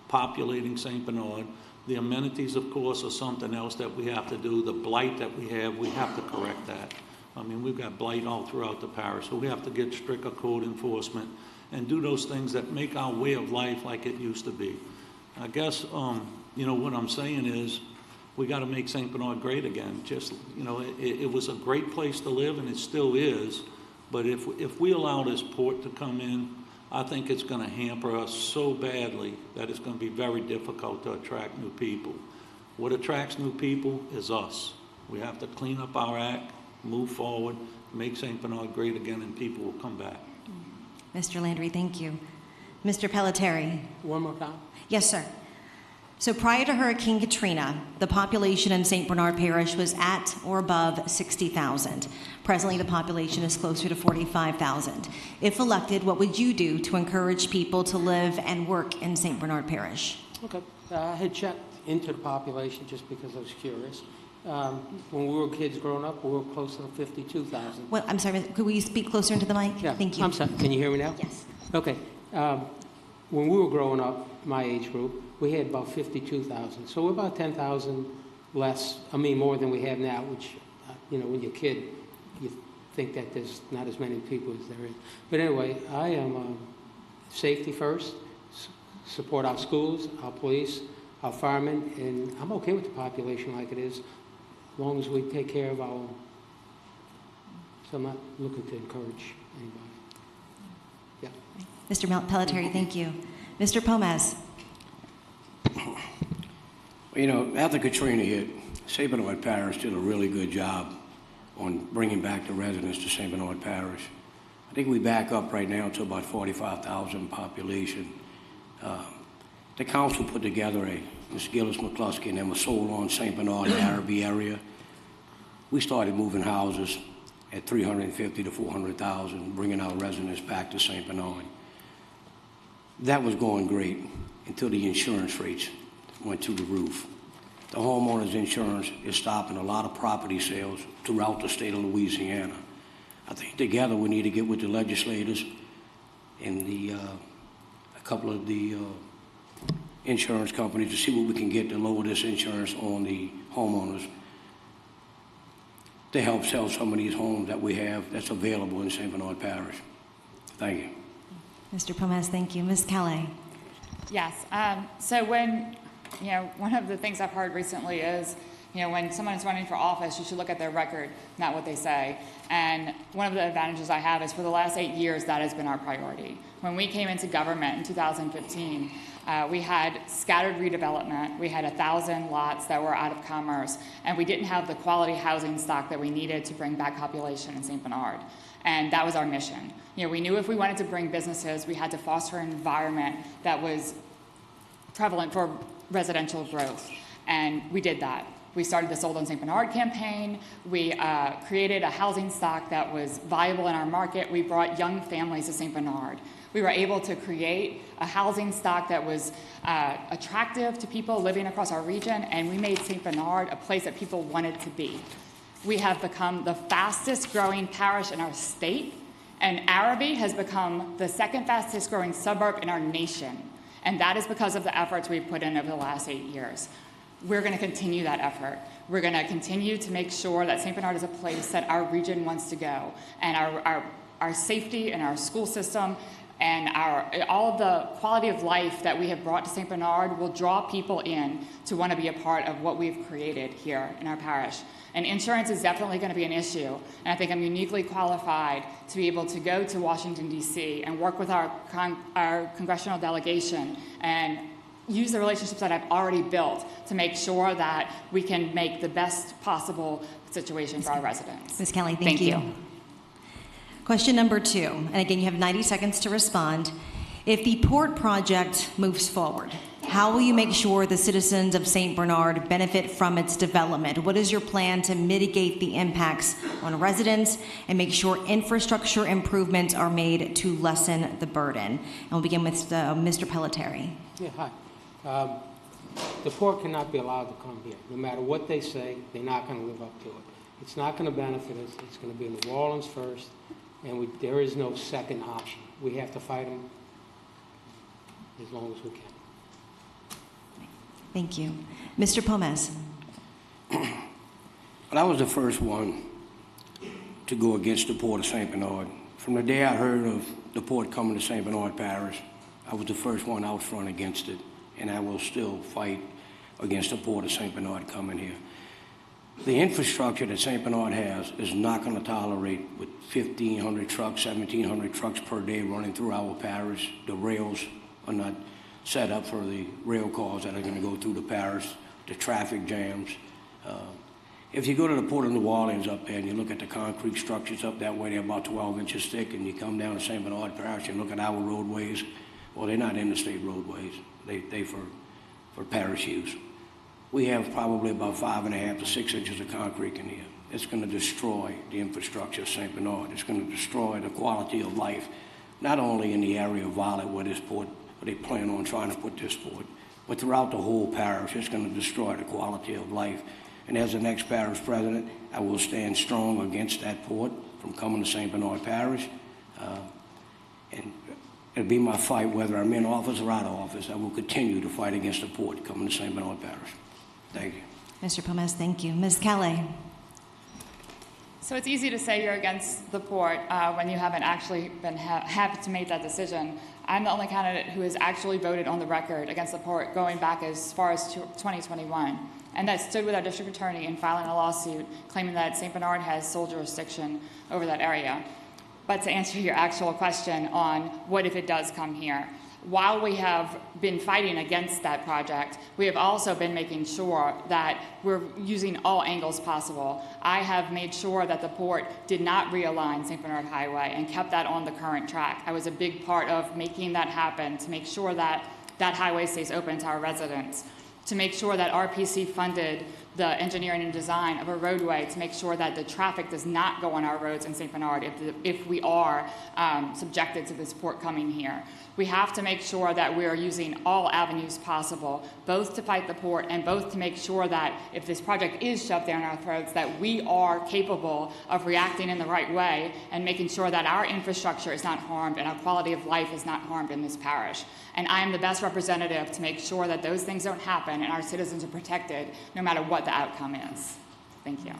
Speaker 7: populating St. Bernard. The amenities, of course, are something else that we have to do. The blight that we have to correct that. I mean, we've got blight all throughout the parish, so we have to get stricter code enforcement and do those things that make our way of life like it used to be. I guess, you know, what I'm saying is we got to make St. Bernard great again. Just, you know, it was a great place to live, and it still is. But if we allow this port to come in, I think it's going to hamper us so badly that it's going to be very difficult to attract new people. What attracts new people is us. We have to clean up our act, move forward, make St. Bernard great again, and people will come back.
Speaker 3: Mr. Landry, thank you. Mr. Pelletieri.
Speaker 8: One more time.
Speaker 3: Yes, sir. So prior to Hurricane Katrina, the population in St. Bernard Parish was at or above 60,000. Presently, the population is closer to 45,000. If elected, what would you do to encourage people to live and work in St. Bernard Parish?
Speaker 8: Okay. I had checked into the population just because I was curious. When we were kids growing up, we were close to 52,000.
Speaker 3: Well, I'm sorry, could we speak closer into the mic?
Speaker 8: Yeah.
Speaker 3: Thank you.
Speaker 8: I'm sorry. Can you hear me now?
Speaker 3: Yes.
Speaker 8: Okay. When we were growing up, my age group, we had about 52,000. So we're about 10,000 less, more than we have now, which, you know, when you're a kid, you think that there's not as many people as there is. But anyway, I am safety first, support our schools, our police, our firemen, and I'm okay with the population like it is, as long as we take care of our own. So I'm not looking to encourage anybody. Yeah.
Speaker 3: Mr. Pelletieri, thank you. Mr. Pomez.
Speaker 9: You know, after Katrina hit, St. Bernard Parish did a really good job on bringing back the residents to St. Bernard Parish. I think we back up right now to about 45,000 population. The council put together Ms. Gillis McCluskey and them was sold on St. Bernard and Araby area. We started moving houses, at $350,000 to $400,000, bringing our residents back to St. Bernard. That was going great until the insurance rates went through the roof. The homeowners insurance is stopping a lot of property sales throughout the state of Louisiana. I think together we need to get with the legislators and a couple of the insurance companies to see what we can get to lower this insurance on the homeowners to help sell some of these homes that we have that's available in St. Bernard Parish. Thank you.
Speaker 3: Mr. Pomez, thank you. Ms. Calais.
Speaker 6: Yes. So when, one of the things I've heard recently is, when someone is running for office, you should look at their record, not what they say. And one of the advantages I have is for the last 8 years, that has been our priority. When we came into government in 2015, we had scattered redevelopment. We had 1,000 lots that were out of commerce, and we didn't have the quality housing stock that we needed to bring back population in St. Bernard. And that was our mission. We knew if we wanted to bring businesses, we had to foster an environment that was prevalent for residential growth. And we did that. We started the Sold on St. Bernard campaign. We created a housing stock that was viable in our market. We brought young families to St. Bernard. We were able to create a housing stock that was attractive to people living across our region, and we made St. Bernard a place that people wanted to be. We have become the fastest growing parish in our state, and Arabi has become the second fastest growing suburb in our nation. And that is because of the efforts we've put in over the last 8 years. We're going to continue that effort. We're going to continue to make sure that St. Bernard is a place that our region wants to go. And our safety and our school system and all of the quality of life that we have brought to St. Bernard will draw people in to want to be a part of what we've created here in our parish. And insurance is definitely going to be an issue. And I think I'm uniquely qualified to be able to go to Washington, D.C. and work with our congressional delegation and use the relationships that I've already built to make sure that we can make the best possible situation for our residents.
Speaker 3: Ms. Kelly, thank you. Question number 2, and again, you have 90 seconds to respond. If the port project moves forward, how will you make sure the citizens of St. Bernard benefit from its development? What is your plan to mitigate the impacts on residents and make sure infrastructure improvements are made to lessen the burden? And we'll begin with Mr. Pelletieri.
Speaker 8: Yeah, hi. The port cannot be allowed to come here. No matter what they say, they're not going to live up to it. It's not going to benefit us. It's going to be in New Orleans first, and there is no second option. We have to fight them as long as we can.
Speaker 3: Thank you. Mr. Pomez.
Speaker 9: Well, I was the first one to go against the Port of St. Bernard. From the day I heard of the port coming to St. Bernard Parish, I was the first one out front against it, and I will still fight against the Port of St. Bernard coming here. The infrastructure that St. Bernard has is not going to tolerate with 1,500 trucks, 1,700 trucks per day running through our parish. The rails are not set up for the rail cars that are going to go through the parish, the traffic jams. If you go to the Port of New Orleans up there and you look at the concrete structures up that way, they're about 12 inches thick, and you come down to St. Bernard Parish and look at our roadways, well, they're not interstate roadways. They for parish use. We have probably about 5.5 to 6 inches of concrete in here. It's going to destroy the infrastructure of St. Bernard. It's going to destroy the quality of life, not only in the area of Violet where this port, where they plan on trying to put this port, but throughout the whole parish. It's going to destroy the quality of life. And as the next parish president, I will stand strong against that port from coming to St. Bernard Parish. And it'll be my fight whether I'm in office or out of office. I will continue to fight against the port coming to St. Bernard Parish. Thank you.
Speaker 3: Mr. Pomez, thank you. Ms. Calais.
Speaker 6: So it's easy to say you're against the port when you haven't actually been happy to make that decision. I'm the only candidate who has actually voted on the record against the port going back as far as 2021. And that stood with our district attorney in filing a lawsuit claiming that St. Bernard has sole jurisdiction over that area. But to answer your actual question on what if it does come here, while we have been fighting against that project, we have also been making sure that we're using all angles possible. I have made sure that the port did not realign St. Bernard Highway and kept that on the current track. I was a big part of making that happen to make sure that that highway stays open to our residents, to make sure that RPC funded the engineering and design of a roadway to make sure that the traffic does not go on our roads in St. Bernard if we are subjected to this port coming here. We have to make sure that we are using all avenues possible, both to fight the port and both to make sure that if this project is shoved down our throats, that we are capable of reacting in the right way and making sure that our infrastructure is not harmed and our quality of life is not harmed in this parish. And I am the best representative to make sure that those things don't happen and our citizens are protected no matter what the outcome is. Thank you.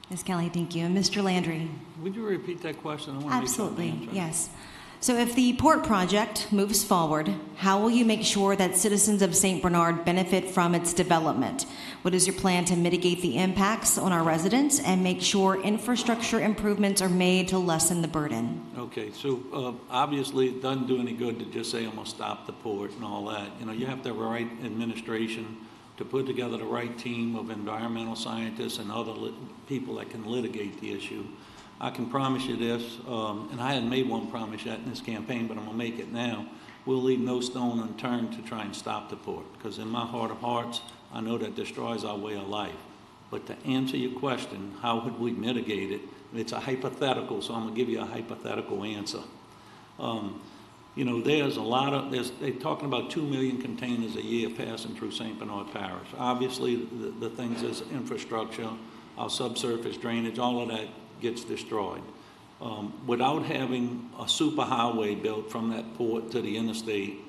Speaker 3: Ms. Kelly, thank you. And Mr. Landry?
Speaker 7: Would you repeat that question? I want to make sure I'm
Speaker 3: Absolutely,
Speaker 7: answering.
Speaker 3: yes. So if the port project moves forward, how will you make sure that citizens of St. Bernard benefit from its development? What is your plan to mitigate the impacts on our residents and make sure infrastructure improvements are made to lessen the burden?
Speaker 7: Okay, so obviously it doesn't do any good to just say I'm going to stop the port and all that. You know, you have to have the right administration to put together the right team of environmental scientists and other people that can litigate the issue. I can promise you this, and I hadn't made one promise yet in this campaign, but I'm going to make it now. We'll leave no stone unturned to try and stop the port, because in my heart of hearts, I know that destroys our way of life. But to answer your question, how would we mitigate it? It's a hypothetical, so I'm going to give you a hypothetical answer. You know, there's a lot of, they're talking about 2 million containers a year passing through St. Bernard Parish. Obviously, the things is infrastructure, our subsurface drainage, all of that gets destroyed. Without having a superhighway built from that port to the interstate,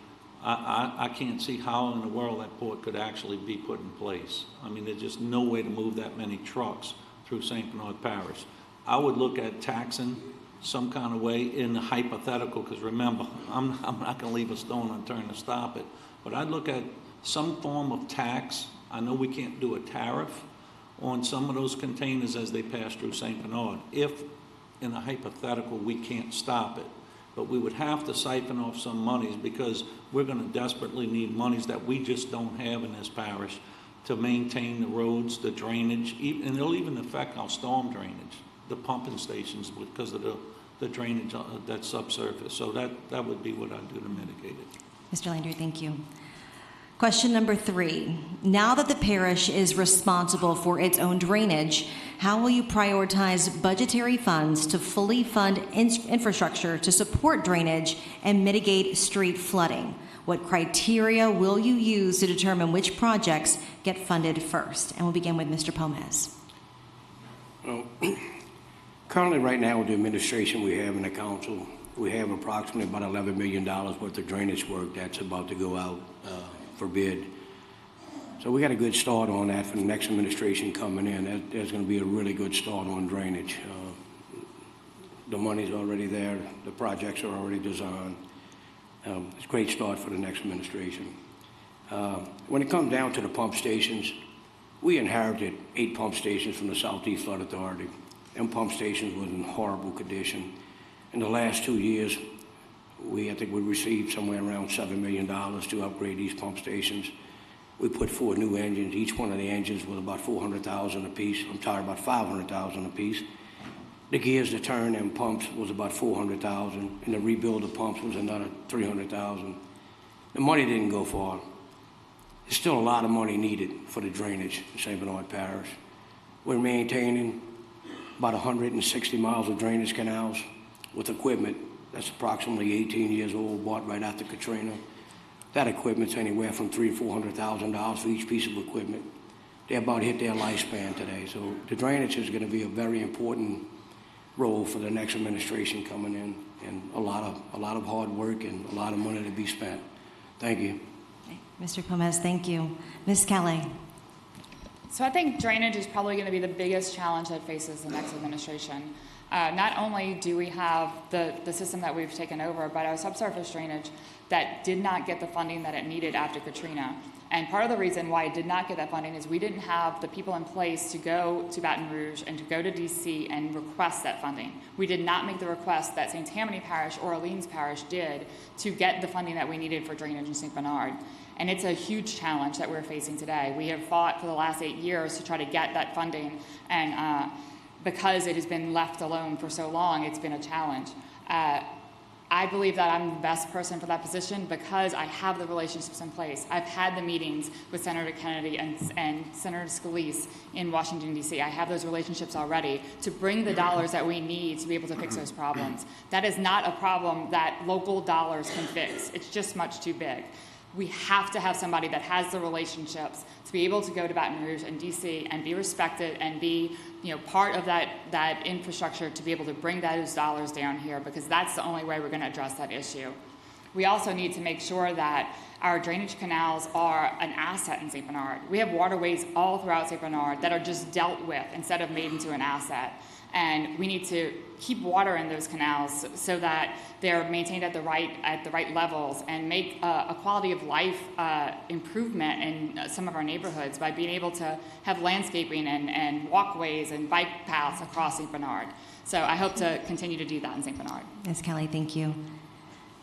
Speaker 7: I can't see how in the world that port could actually be put in place. I mean, there's just no way to move that many trucks through St. Bernard Parish. I would look at taxing some kind of way in the hypothetical, because remember, I'm not going to leave a stone unturned to stop it. But I'd look at some form of tax. I know we can't do a tariff on some of those containers as they pass through St. Bernard, if in a hypothetical we can't stop it. But we would have to siphon off some monies, because we're going to desperately need monies that we just don't have in this parish to maintain the roads, the drainage, and it'll even affect our storm drainage, the pumping stations, because of the drainage that's subsurface. So that would be what I'd do to mitigate it.
Speaker 3: Mr. Landry, thank you. Question number 3. Now that the parish is responsible for its own drainage, how will you prioritize budgetary funds to fully fund infrastructure to support drainage and mitigate street flooding? What criteria will you use to determine which projects get funded first? And we'll begin with Mr. Pomez.
Speaker 9: Well, currently, right now, with the administration we have in the council, we have approximately about $11 million worth of drainage work that's about to go out for bid. So we got a good start on that for the next administration coming in. There's going to be a really good start on drainage. The money's already there. The projects are already designed. It's a great start for the next administration. When it comes down to the pump stations, we inherited 8 pump stations from the Southeast Flood Authority. And pump stations were in horrible condition. In the last 2 years, I think we received somewhere around $7 million to upgrade these pump stations. We put 4 new engines. Each one of the engines was about $400,000 a piece. About $500,000 a piece. The gears to turn them pumps was about $400,000, and the rebuild of pumps was another $300,000. The money didn't go far. There's still a lot of money needed for the drainage in St. Bernard Parish. We're maintaining about 160 miles of drainage canals with equipment that's approximately 18 years old, bought right after Katrina. That equipment's anywhere from $300,000 to $400,000 for each piece of equipment. They about hit their lifespan today. So the drainage is going to be a very important role for the next administration coming in, and a lot of hard work and a lot of money to be spent. Thank you.
Speaker 3: Okay. Mr. Pomez, thank you. Ms. Kelly.
Speaker 6: So I think drainage is probably going to be the biggest challenge that faces the next administration. Not only do we have the system that we've taken over, but our subsurface drainage that did not get the funding that it needed after Katrina. And part of the reason why it did not get that funding is we didn't have the people in place to go to Baton Rouge and to go to DC and request that funding. We did not make the request that St. Tammany Parish or Orleans Parish did to get the funding that we needed for drainage in St. Bernard. And it's a huge challenge that we're facing today. We have fought for the last 8 years to try to get that funding, and because it has been left alone for so long, it's been a challenge. I believe that I'm the best person for that position because I have the relationships in place. I've had the meetings with Senator Kennedy and Senator Scalise in Washington, D.C. I have those relationships already to bring the dollars that we need to be able to fix those problems. That is not a problem that local dollars can fix. It's just much too big. We have to have somebody that has the relationships to be able to go to Baton Rouge and DC and be respected and be, part of that infrastructure to be able to bring those dollars down here, because that's the only way we're going to address that issue. We also need to make sure that our drainage canals are an asset in St. Bernard. We have waterways all throughout St. Bernard that are just dealt with instead of made into an asset. And we need to keep water in those canals so that they're maintained at the right levels, and make a quality of life improvement in some of our neighborhoods by being able to have landscaping and walkways and bike paths across St. Bernard. So I hope to continue to do that in St. Bernard.
Speaker 3: Ms. Kelly, thank you.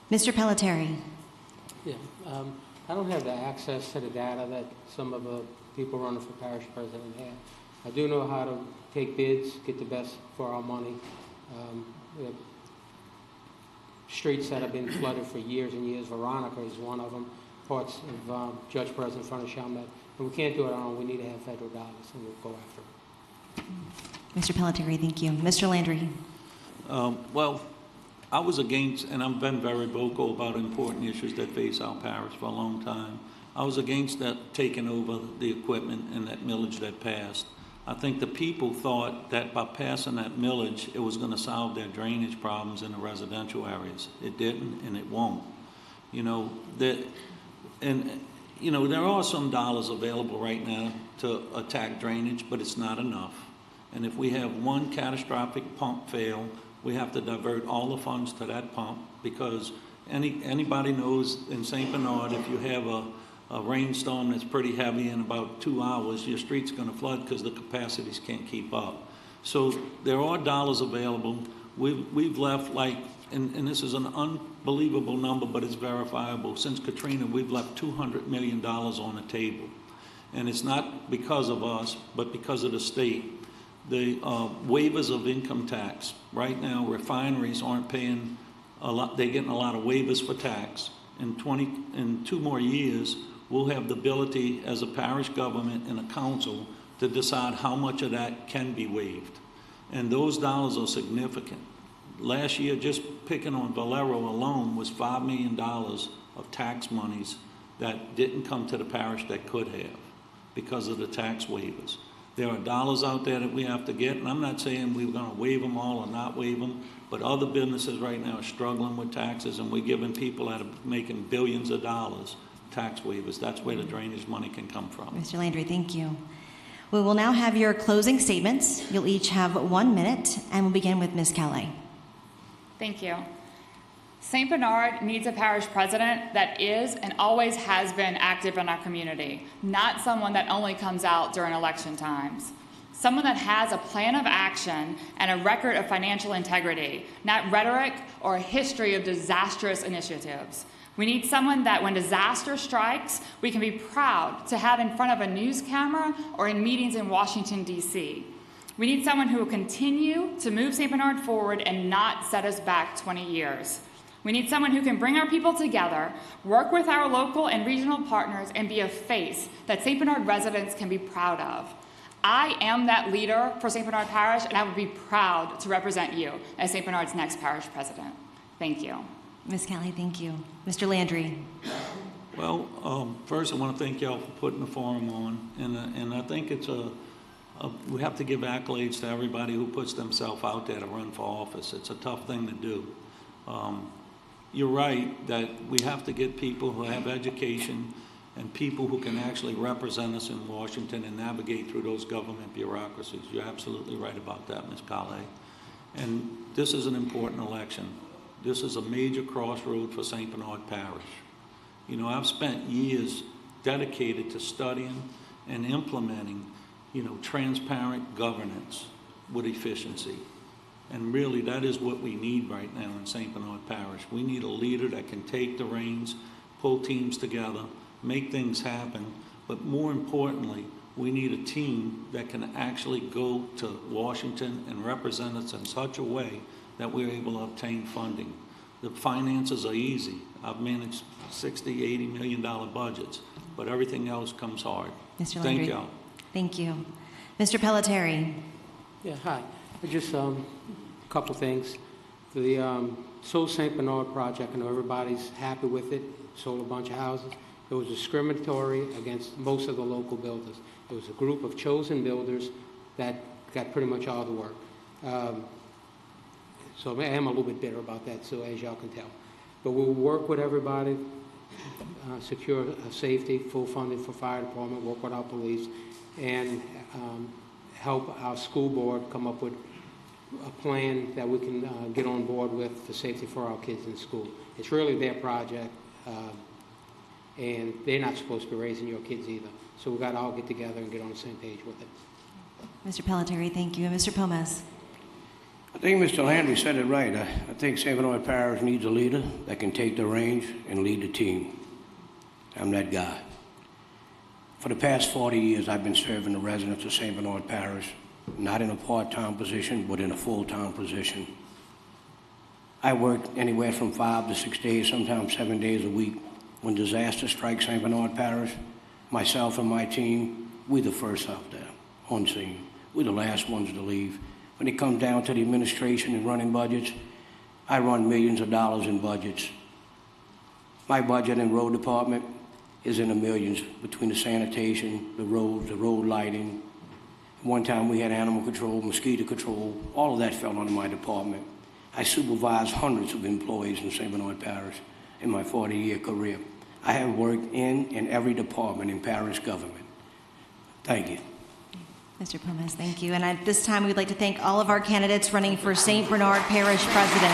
Speaker 3: Mr. Pelletieri.
Speaker 8: Yeah, I don't have the access to the data that some of the people running for parish president have. I do know how to take bids, get the best for our money. We have streets that have been flooded for years and years. Veronica is one of them, parts of Judge President in front of Chalmette. And we can't do it on our own. We need to have federal dollars, and we'll go after it.
Speaker 3: Mr. Pelletieri, thank you. Mr. Landry.
Speaker 7: Well, I was against, and I've been very vocal about important issues that face our parish for a long time. I was against that taking over the equipment and that millage that passed. I think the people thought that by passing that millage, it was going to solve their drainage problems in the residential areas. It didn't, and it won't. There are some dollars available right now to attack drainage, but it's not enough. And if we have one catastrophic pump fail, we have to divert all the funds to that pump, because anybody knows in St. Bernard, if you have a rainstorm that's pretty heavy in about 2 hours, your street's going to flood because the capacities can't keep up. So there are dollars available. We've left and this is an unbelievable number, but it's verifiable. Since Katrina, we've left $200 million on the table. And it's not because of us, but because of the state. The waivers of income tax. Right now, refineries aren't paying a lot. They're getting a lot of waivers for tax. In 2 more years, we'll have the ability as a parish government and a council to decide how much of that can be waived. And those dollars are significant. Last year, just picking on Valero alone, was $5 million of tax monies that didn't come to the parish that could have because of the tax waivers. There are dollars out there that we have to get, and I'm not saying we're going to waive them all or not waive them, but other businesses right now are struggling with taxes, and we're giving people that are making billions of dollars tax waivers. That's where the drainage money can come from.
Speaker 3: Mr. Landry, thank you. We will now have your closing statements. You'll each have 1 minute, and we'll begin with Ms. Kelly.
Speaker 6: Thank you. St. Bernard needs a parish president that is and always has been active in our community, not someone that only comes out during election times. Someone that has a plan of action and a record of financial integrity, not rhetoric or a history of disastrous initiatives. We need someone that when disaster strikes, we can be proud to have in front of a news camera or in meetings in Washington, D.C. We need someone who will continue to move St. Bernard forward and not set us back 20 years. We need someone who can bring our people together, work with our local and regional partners, and be a face that St. Bernard residents can be proud of. I am that leader for St. Bernard Parish, and I would be proud to represent you as St. Bernard's next parish president. Thank you.
Speaker 3: Ms. Kelly, thank you. Mr. Landry.
Speaker 7: Well, first I want to thank y'all for putting the forum on, and I think it's we have to give accolades to everybody who puts themselves out there to run for office. It's a tough thing to do. You're right that we have to get people who have education and people who can actually represent us in Washington and navigate through those government bureaucracies. You're absolutely right about that, Ms. Calais. And this is an important election. This is a major crossroad for St. Bernard Parish. I've spent years dedicated to studying and implementing, transparent governance with efficiency. And really, that is what we need right now in St. Bernard Parish. We need a leader that can take the reins, pull teams together, make things happen, but more importantly, we need a team that can actually go to Washington and represent us in such a way that we're able to obtain funding. The finances are easy. I've managed $60, $80 million budgets, but everything else comes hard.
Speaker 3: Mr.
Speaker 7: Thank
Speaker 3: Landry.
Speaker 7: you.
Speaker 3: Thank you. Mr. Pelletieri.
Speaker 8: Yeah, hi. Just a couple things. The Sault St. Bernard project, I know everybody's happy with it, sold a bunch of houses. It was discriminatory against most of the local builders. It was a group of chosen builders that got pretty much all the work. So I am a little bit bitter about that, so as y'all can tell. But we'll work with everybody, secure safety, full funding for fire department, work with our police, and help our school board come up with a plan that we can get on board with for safety for our kids in school. It's really their project, and they're not supposed to be raising your kids either. So we've got to all get together and get on the same page with it.
Speaker 3: Mr. Pelletieri, thank you. And Mr. Pomez.
Speaker 9: I think Mr. Landry said it right. I think St. Bernard Parish needs a leader that can take the reins and lead the team. I'm that guy. For the past 40 years, I've been serving the residents of St. Bernard Parish, not in a part-time position, but in a full-time position. I work anywhere from 5 to 6 days, sometimes 7 days a week. When disaster strikes St. Bernard Parish, myself and my team, we're the first out there on scene. We're the last ones to leave. When it comes down to the administration and running budgets, I run millions of dollars in budgets. My budget in road department is in the millions between the sanitation, the roads, the road lighting. One time we had animal control, mosquito control, all of that fell under my department. I supervised hundreds of employees in St. Bernard Parish in my 40-year career. I have worked in every department in parish government. Thank you.
Speaker 3: Mr. Pomez, thank you. And at this time, we'd like to thank all of our candidates running for St. Bernard Parish President.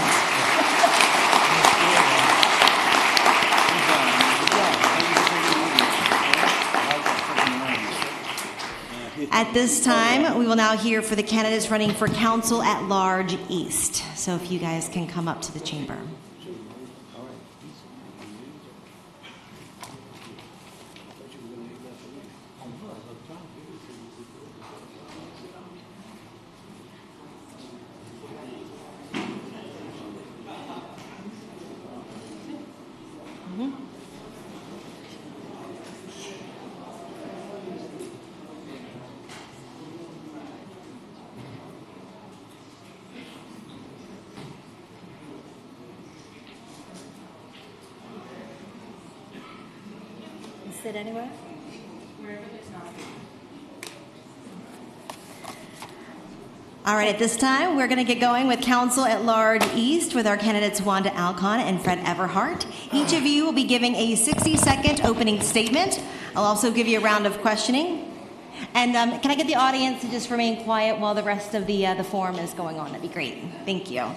Speaker 3: At this time, we will now hear for the candidates running for Council at Large East. So if you guys can come up to the chamber. Sit anywhere? All right, at this time, we're going to get going with Council at Large East with our candidates Wanda Alcon and Fred Everhart. Each of you will be giving a 60-second opening statement. I'll also give you a round of questioning. And can I get the audience to just remain quiet while the rest of the forum is going on? That'd be great. Thank you.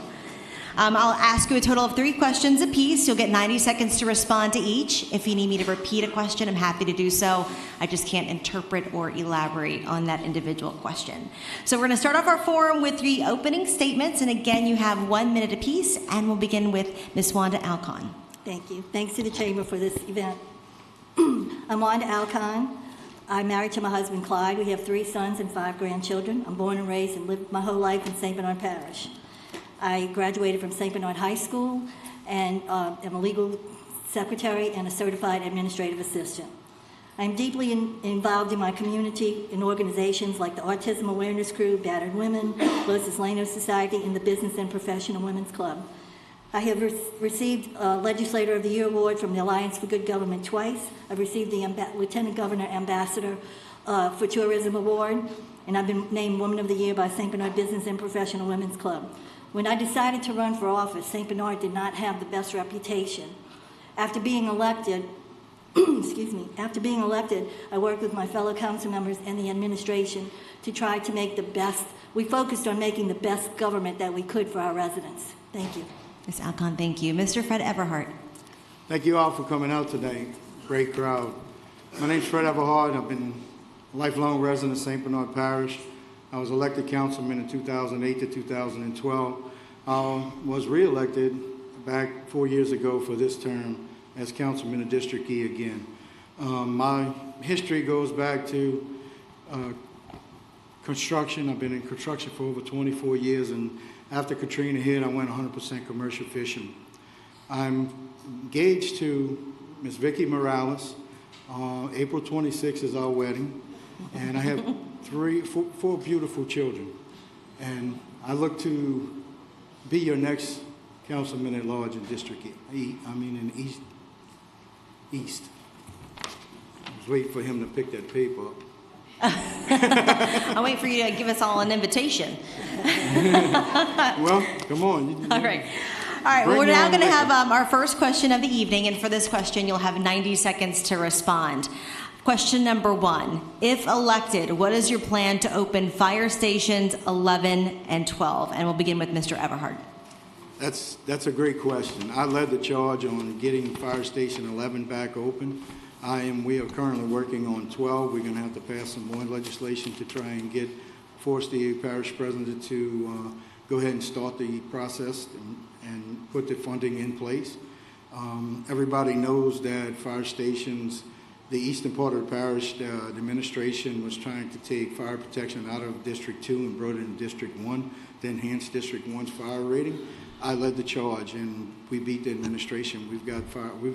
Speaker 3: I'll ask you a total of 3 questions apiece. You'll get 90 seconds to respond to each. If you need me to repeat a question, I'm happy to do so. I just can't interpret or elaborate on that individual question. So we're going to start off our forum with 3 opening statements. And again, you have 1 minute apiece. And we'll begin with Ms. Wanda Alcon.
Speaker 10: Thank you. Thanks to the Chamber for this event. I'm Wanda Alcon. I'm married to my husband, Clyde. We have 3 sons and 5 grandchildren. I'm born and raised and lived my whole life in St. Bernard Parish. I graduated from St. Bernard High School and am a legal secretary and a certified administrative assistant. I'm deeply involved in my community in organizations like the Autism Awareness Crew, Battered Women, Los Lano Society, and the Business and Professional Women's Club. I have received a Legislator of the Year award from the Alliance for Good Government twice. I've received the Lieutenant Governor Ambassador for Tourism Award, and I've been named Woman of the Year by St. Bernard Business and Professional Women's Club. When I decided to run for office, St. Bernard did not have the best reputation. After being elected, I worked with my fellow council members and the administration to try to make the best. We focused on making the best government that we could for our residents. Thank you.
Speaker 3: Ms. Alcon, thank you. Mr. Fred Everhart.
Speaker 2: Thank you all for coming out today. Great crowd. My name's Fred Everhart. I've been a lifelong resident of St. Bernard Parish. I was elected councilman in 2008 to 2012. Was re-elected back 4 years ago for this term as councilman of District E again. My history goes back to construction. I've been in construction for over 24 years, and after Katrina hit, I went 100% commercial fishing.
Speaker 11: I'm engaged to Miss Vicky Morales. April 26th is our wedding, and I have four beautiful children. And I look to be your next councilman at large in District in East. I was waiting for him to pick that paper up.
Speaker 3: I'll wait for you to give us all an invitation.
Speaker 11: Well, come on.
Speaker 3: All right. All right, well, we're now going to have our first question of the evening, and for this question, you'll have 90 seconds to respond. Question number 1. If elected, what is your plan to open fire stations 11 and 12? And we'll begin with Mr. Everhart.
Speaker 11: That's a great question. I led the charge on getting Fire Station 11 back open. We are currently working on 12. We're going to have to pass some more legislation to try and force the parish president to go ahead and start the process and put the funding in place. Everybody knows that fire stations, the eastern part of the parish, the administration was trying to take fire protection out of District 2 and brought it in District 1 to enhance District 1's fire rating. I led the charge, and we beat the administration. We've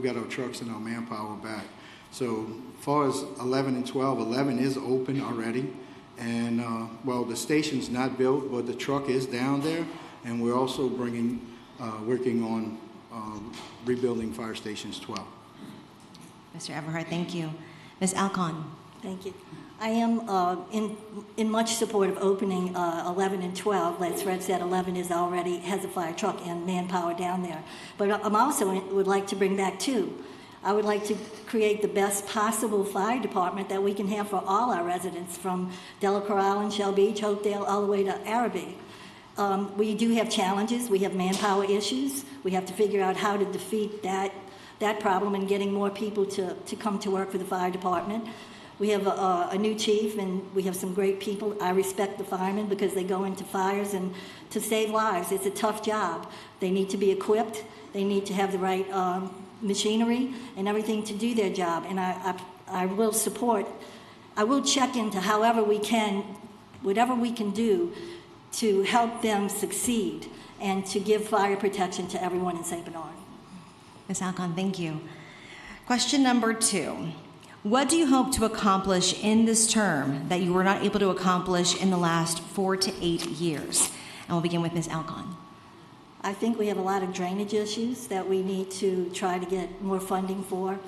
Speaker 11: got our trucks and our manpower back. So as far as 11 and 12, 11 is open already. And, the station's not built, but the truck is down there. And we're also working on rebuilding Fire Stations 12.
Speaker 3: Mr. Everhart, thank you. Ms. Alcon.
Speaker 10: Thank you. I am in much support of opening 11 and 12. As Fred said, 11 has a fire truck and manpower down there. But I'm also would like to bring back 2. I would like to create the best possible fire department that we can have for all our residents, from Delacroix Island, Shell Beach, Hopedale, all the way to Araby. We do have challenges. We have manpower issues. We have to figure out how to defeat that problem and getting more people to come to work for the fire department. We have a new chief, and we have some great people. I respect the firemen because they go into fires and to save lives. It's a tough job. They need to be equipped. They need to have the right machinery and everything to do their job. And I will check into however we can, whatever we can do to help them succeed and to give fire protection to everyone in St. Bernard.
Speaker 3: Ms. Alcon, thank you. Question number 2. What do you hope to accomplish in this term that you were not able to accomplish in the last 4 to 8 years? And we'll begin with Ms. Alcon.
Speaker 10: I think we have a lot of drainage issues that we need to try to get more funding for.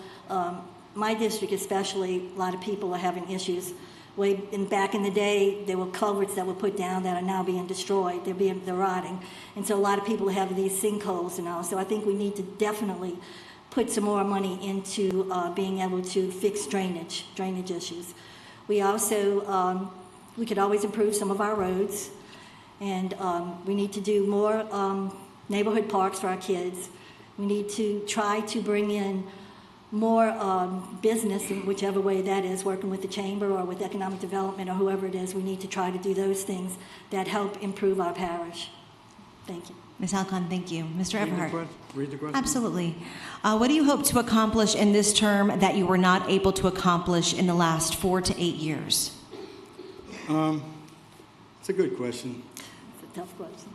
Speaker 10: My district especially, a lot of people are having issues. Back in the day, there were culverts that were put down that are now being destroyed. They're rotting. And so a lot of people have these sinkholes and all. So I think we need to definitely put some more money into being able to fix drainage issues. We also, we could always improve some of our roads. And we need to do more neighborhood parks for our kids. We need to try to bring in more business in whichever way that is, working with the chamber or with economic development or whoever it is. We need to try to do those things that help improve our parish. Thank you.
Speaker 3: Ms. Alcon, thank you. Mr. Everhart.
Speaker 11: Read the question.
Speaker 3: Absolutely. What do you hope to accomplish in this term that you were not able to accomplish in the last 4 to 8 years?
Speaker 11: It's a good question.
Speaker 10: It's a tough question.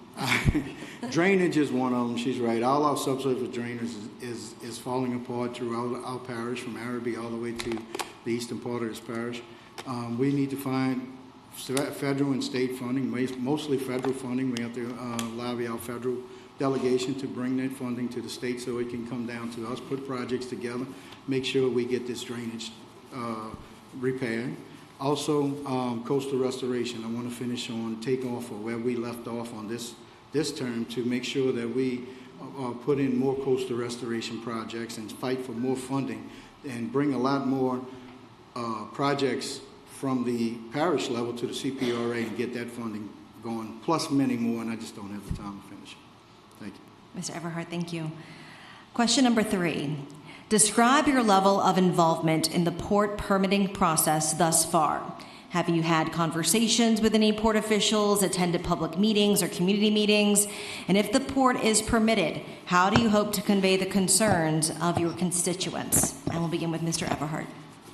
Speaker 11: Drainage is one of them. She's right. All our subsurface drainage is falling apart throughout our parish, from Araby all the way to the eastern part of this parish. We need to find federal and state funding, mostly federal funding. We have to lobby our federal delegation to bring that funding to the state so it can come down to us, put projects together, make sure we get this drainage repaired. Also, coastal restoration. I want to finish on takeoff or where we left off on this term to make sure that we put in more coastal restoration projects and fight for more funding and bring a lot more projects from the parish level to the CPRA and get that funding going, plus many more, and I just don't have the time to finish. Thank you.
Speaker 3: Mr. Everhart, thank you. Question number 3. Describe your level of involvement in the port permitting process thus far. Have you had conversations with any port officials, attended public meetings or community meetings? And if the port is permitted, how do you hope to convey the concerns of your constituents? And we'll begin with Mr. Everhart.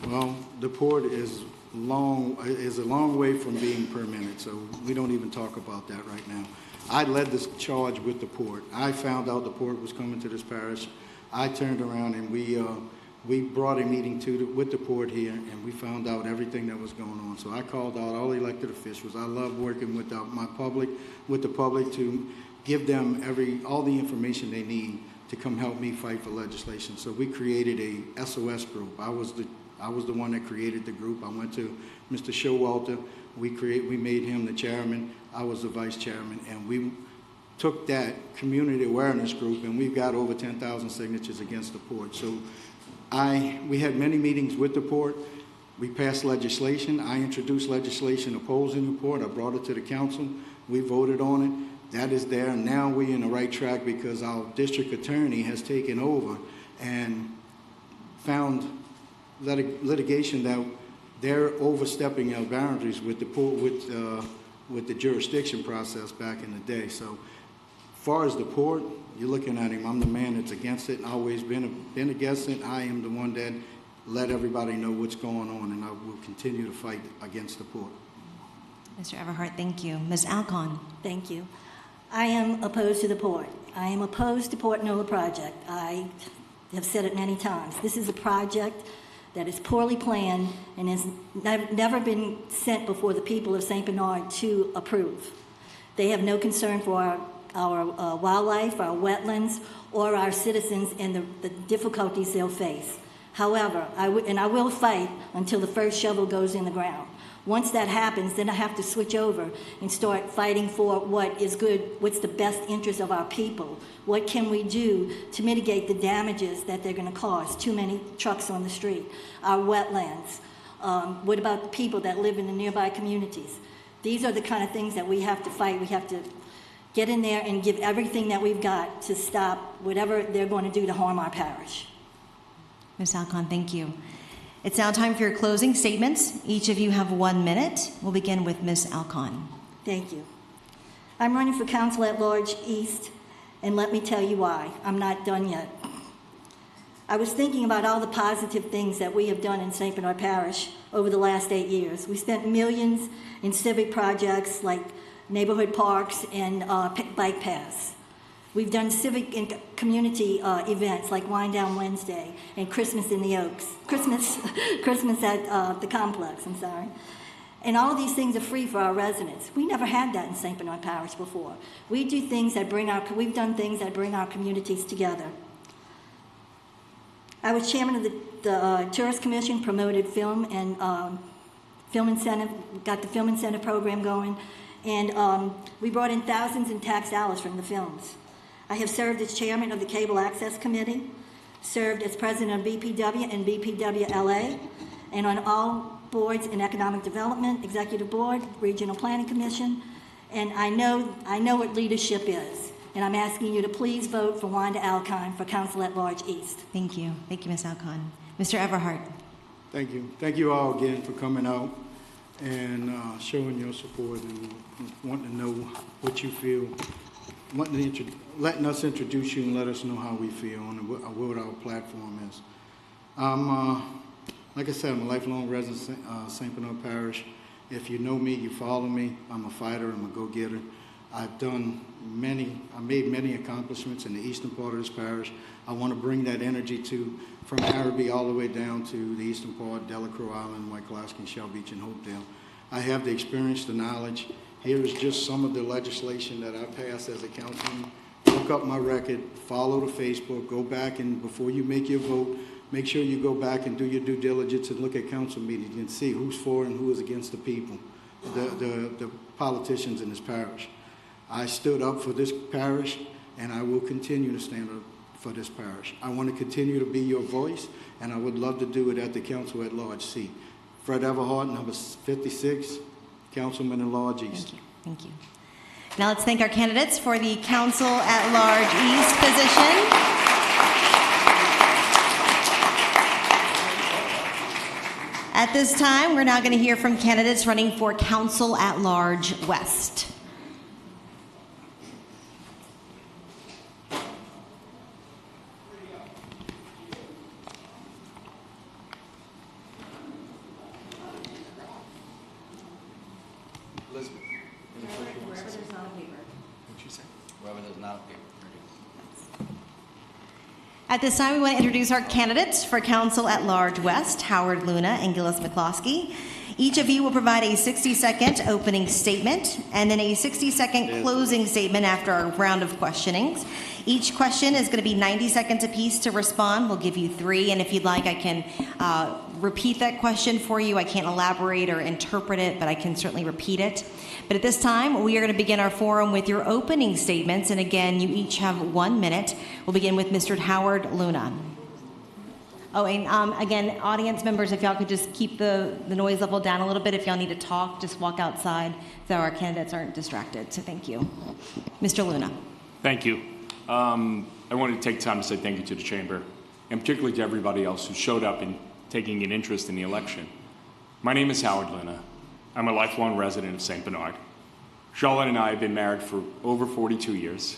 Speaker 11: Well, the port is a long way from being permitted, so we don't even talk about that right now. I led this charge with the port. I found out the port was coming to this parish. I turned around and we brought a meeting with the port here, and we found out everything that was going on. So I called out all elected officials. I love working with the public to give them all the information they need to come help me fight for legislation. So we created a SOS group. I was the one that created the group. I went to Mr. Showalter. We made him the chairman. I was the vice chairman, and we took that community awareness group, and we've got over 10,000 signatures against the port. So we had many meetings with the port. We passed legislation. I introduced legislation opposing the port. I brought it to the council. We voted on it. That is there, and now we're in the right track because our district attorney has taken over and found litigation that they're overstepping our boundaries with the port, with the jurisdiction process back in the day. So, as far as the port, you're looking at him. I'm the man that's against it, and always been against it. I am the one that let everybody know what's going on, and I will continue to fight against the port.
Speaker 3: Mr. Everhart, thank you. Ms. Alcon.
Speaker 10: Thank you. I am opposed to the port. I am opposed to Port Nola project. I have said it many times. This is a project that is poorly planned and has never been sent before the people of St. Bernard to approve. They have no concern for our wildlife, our wetlands, or our citizens and the difficulties they'll face. However, I will fight until the first shovel goes in the ground. Once that happens, then I have to switch over and start fighting for what is good, what's the best interest of our people. What can we do to mitigate the damages that they're going to cause? Too many trucks on the street, our wetlands. What about the people that live in the nearby communities? These are the kind of things that we have to fight. We have to get in there and give everything that we've got to stop whatever they're going to do to harm our parish.
Speaker 3: Ms. Alcon, thank you. It's now time for your closing statements. Each of you have 1 minute. We'll begin with Ms. Alcon.
Speaker 10: Thank you. I'm running for Council at Large East, and let me tell you why. I'm not done yet. I was thinking about all the positive things that we have done in St. Bernard Parish over the last 8 years. We spent millions in civic projects like neighborhood parks and bike paths. We've done civic and community events like Wind Down Wednesday and Christmas in the Oaks. Christmas at the complex, I'm sorry. And all of these things are free for our residents. We never had that in St. Bernard Parish before. We've done things that bring our communities together. I was chairman of the Tourist Commission, promoted film and film incentive, got the film incentive program going, and we brought in thousands in tax dollars from the films. I have served as chairman of the Cable Access Committee, served as president of BPW and BPW LA, and on all boards in Economic Development, Executive Board, Regional Planning Commission, and I know what leadership is, and I'm asking you to please vote for Wanda Alkine for Council at Large East.
Speaker 3: Thank you. Thank you, Ms. Alcon. Mr. Everhart.
Speaker 11: Thank you. Thank you all again for coming out and showing your support and wanting to know what you feel, letting us introduce you and let us know how we feel and what our platform is. Like I said, I'm a lifelong resident of St. Bernard Parish. If you know me, you follow me. I'm a fighter. I'm a go-getter. I made many accomplishments in the eastern part of this parish. I want to bring that energy from Araby all the way down to the eastern part, Delacroix Island, White Coloski, Shell Beach, and Hopedale. I have the experience, the knowledge. Here is just some of the legislation that I passed as a councilman. Look up my record, follow the Facebook, go back, and before you make your vote, make sure you go back and do your due diligence and look at council meetings and see who's for and who is against the people, the politicians in this parish. I stood up for this parish, and I will continue to stand up for this parish. I want to continue to be your voice, and I would love to do it at the Council at Large seat. Fred Everhart, number 56, Councilman at Large East.
Speaker 3: Thank you. Thank you. Now let's thank our candidates for the Council at Large East position. At this time, we're now going to hear from candidates running for Council at Large West.
Speaker 12: Whoever does not appear.
Speaker 3: At this time, we want to introduce our candidates for Council at Large West, Howard Luna and Gillis McCloskey. Each of you will provide a 60-second opening statement and then a 60-second closing statement after our round of questionings. Each question is going to be 90 seconds apiece to respond. We'll give you 3, and if you'd like, I can repeat that question for you. I can't elaborate or interpret it, but I can certainly repeat it. But at this time, we are going to begin our forum with your opening statements, and again, you each have 1 minute. We'll begin with Mr. Howard Luna. Oh, and again, audience members, if y'all could just keep the noise level down a little bit. If y'all need to talk, just walk outside so our candidates aren't distracted. So thank you. Mr. Luna.
Speaker 13: Thank you. I wanted to take time to say thank you to the Chamber, and particularly to everybody else who showed up and taking an interest in the election. My name is Howard Luna. I'm a lifelong resident of St. Bernard. Charlotte and I have been married for over 42 years.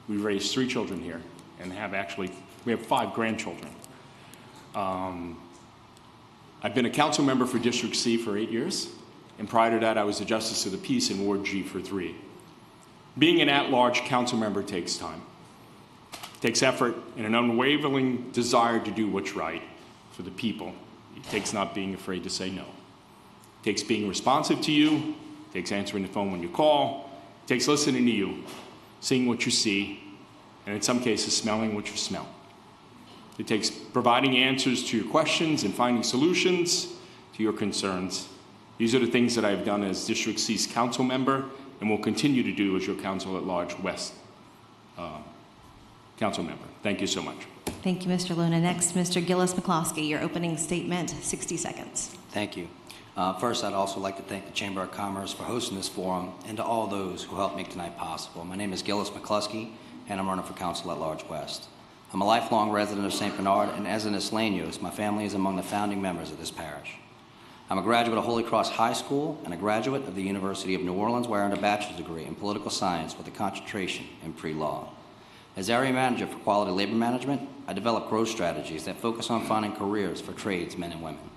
Speaker 13: We've raised 3 children here and we have 5 grandchildren. I've been a council member for District C for 8 years, and prior to that I was the Justice of the Peace in Ward G for 3. Being an at-large council member takes time. It takes effort and an unwavering desire to do what's right for the people. It takes not being afraid to say no. It takes being responsive to you. It takes answering the phone when you call. It takes listening to you, seeing what you see, and in some cases smelling what you smell. It takes providing answers to your questions and finding solutions to your concerns. These are the things that I've done as District C's council member and will continue to do as your Council at Large West council member. Thank you so much.
Speaker 3: Thank you, Mr. Luna. Next, Mr. Gillis McCloskey, your opening statement, 60 seconds.
Speaker 12: Thank you. First, I'd also like to thank the Chamber of Commerce for hosting this forum and to all those who helped make tonight possible. My name is Gillis McCloskey, and I'm running for Council at Large West. I'm a lifelong resident of St. Bernard, and as an Isleños, my family is among the founding members of this parish. I'm a graduate of Holy Cross High School and a graduate of the University of New Orleans, where I earned a bachelor's degree in political science with a concentration in pre-law. As area manager for quality labor management, I develop growth strategies that focus on finding careers for trades, men and women.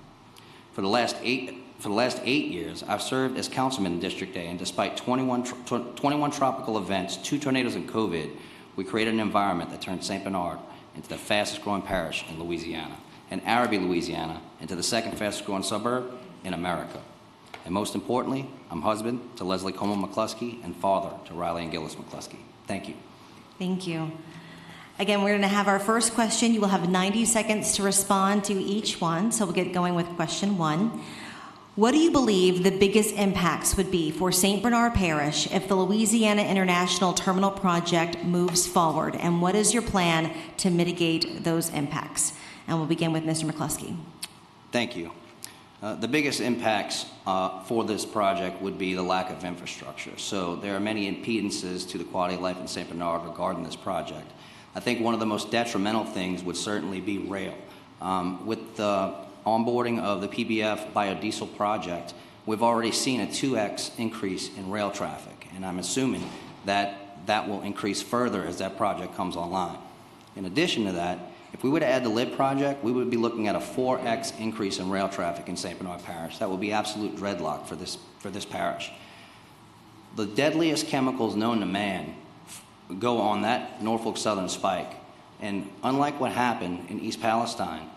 Speaker 12: For the last 8 years, I've served as councilman in District A, and despite 21 tropical events, 2 tornadoes, and COVID, we created an environment that turned St. Bernard into the fastest growing parish in Louisiana, and Arabi, Louisiana, into the 2nd fastest growing suburb in America. And most importantly, I'm husband to Leslie Coleman McCloskey and father to Riley and Gillis McCloskey. Thank you.
Speaker 3: Thank you. Again, we're going to have our first question. You will have 90 seconds to respond to each one, so we'll get going with question 1. What do you believe the biggest impacts would be for St. Bernard Parish if the Louisiana International Terminal Project moves forward? And what is your plan to mitigate those impacts? And we'll begin with Mr. McCloskey.
Speaker 12: Thank you. The biggest impacts for this project would be the lack of infrastructure. So there are many impedances to the quality of life in St. Bernard regarding this project. I think one of the most detrimental things would certainly be rail. With the onboarding of the PBF biodiesel project, we've already seen a 2x increase in rail traffic, and I'm assuming that that will increase further as that project comes online. In addition to that, if we were to add the LID project, we would be looking at a 4x increase in rail traffic in St. Bernard Parish. That would be absolute dreadlock for this parish. The deadliest chemicals known to man go on that Norfolk Southern spike, and unlike what happened in East Palestine,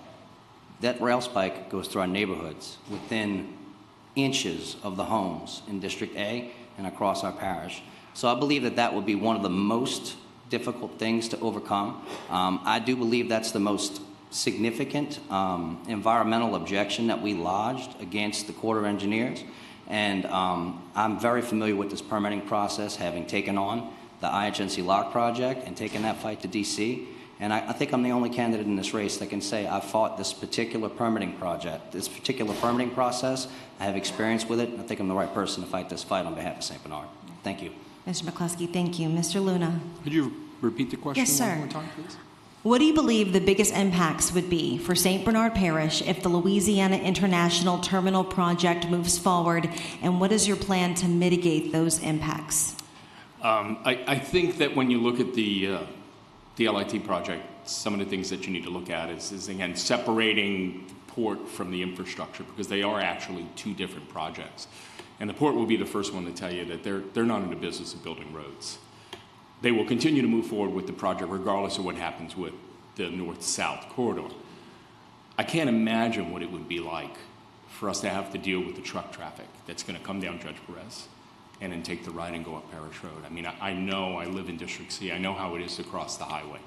Speaker 12: that rail spike goes through our neighborhoods within inches of the homes in District A and across our parish. So I believe that that would be one of the most difficult things to overcome. I do believe that's the most significant environmental objection that we lodged against the Corps of Engineers. And I'm very familiar with this permitting process, having taken on the IHNC lock project and taken that fight to DC. And I think I'm the only candidate in this race that can say I fought this particular permitting project, this particular permitting process. I have experience with it, and I think I'm the right person to fight this fight on behalf of St. Bernard. Thank you.
Speaker 3: Mr. McCloskey, thank you. Mr. Luna.
Speaker 4: Could you repeat the question
Speaker 3: Yes, sir.
Speaker 4: one more time, please?
Speaker 3: What do you believe the biggest impacts would be for St. Bernard Parish if the Louisiana International Terminal Project moves forward, and what is your plan to mitigate those impacts?
Speaker 13: I think that when you look at the LIT project, some of the things that you need to look at is again, separating the port from the infrastructure, because they are actually 2 different projects. And the port will be the first one to tell you that they're not in the business of building roads. they will continue to move forward with the project regardless of what happens with the north-south corridor. I can't imagine what it would be like for us to have to deal with the truck traffic that's going to come down Judge Perez and then take the right and go up Parish Road. I mean, I know, I live in District C. I know how it is to cross the highway.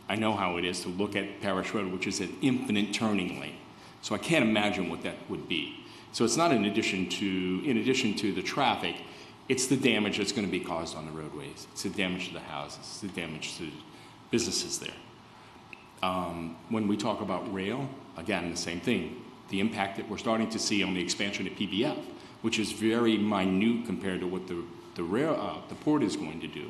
Speaker 13: I know how it is to look at Parish Road, which is an infinite turning lane. So I can't imagine what that would be. So it's not in addition to the traffic, it's the damage that's going to be caused on the roadways. It's the damage to the houses, it's the damage to businesses there. When we talk about rail, again, the same thing. The impact that we're starting to see on the expansion of PBF, which is very minute compared to what the port is going to do,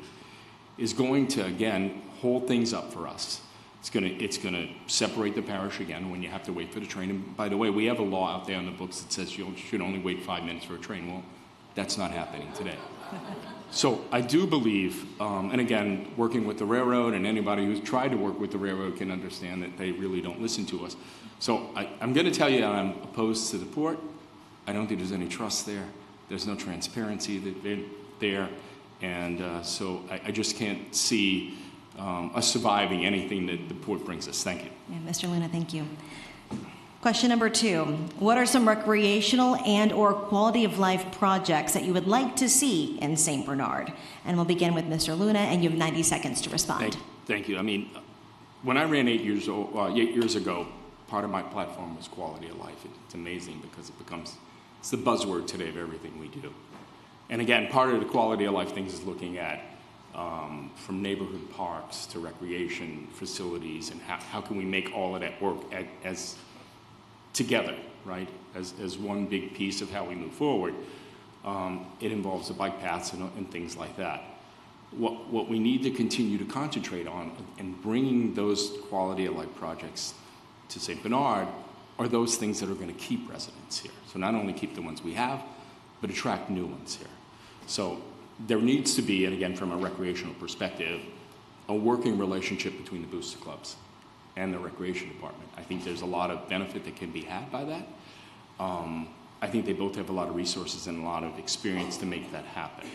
Speaker 13: is going to, again, hold things up for us. It's going to separate the parish again when you have to wait for the train. And by the way, we have a law out there on the books that says you should only wait 5 minutes for a train. Well, that's not happening today. So I do believe, and again, working with the railroad, and anybody who's tried to work with the railroad can understand that they really don't listen to us. So I'm going to tell you I'm opposed to the port. I don't think there's any trust there. There's no transparency there. And so I just can't see us surviving anything that the port brings us. Thank you.
Speaker 3: Yeah, Mr. Luna, thank you. Question number 2. What are some recreational and or quality of life projects that you would like to see in St. Bernard? And we'll begin with Mr. Luna, and you have 90 seconds to respond.
Speaker 13: Thank you. I mean, when I ran 8 years ago, part of my platform was quality of life. It's amazing because it's the buzzword today of everything we do. And again, part of the quality of life things is looking at from neighborhood parks to recreation facilities, and how can we make all of that work as together, right, as one big piece of how we move forward. It involves the bike paths and things like that. What we need to continue to concentrate on and bringing those quality of life projects to St. Bernard are those things that are going to keep residents here. So not only keep the ones we have, but attract new ones here. So there needs to be, and again from a recreational perspective, a working relationship between the booster clubs and the recreation department. I think there's a lot of benefit that can be had by that. I think they both have a lot of resources and a lot of experience to make that happen.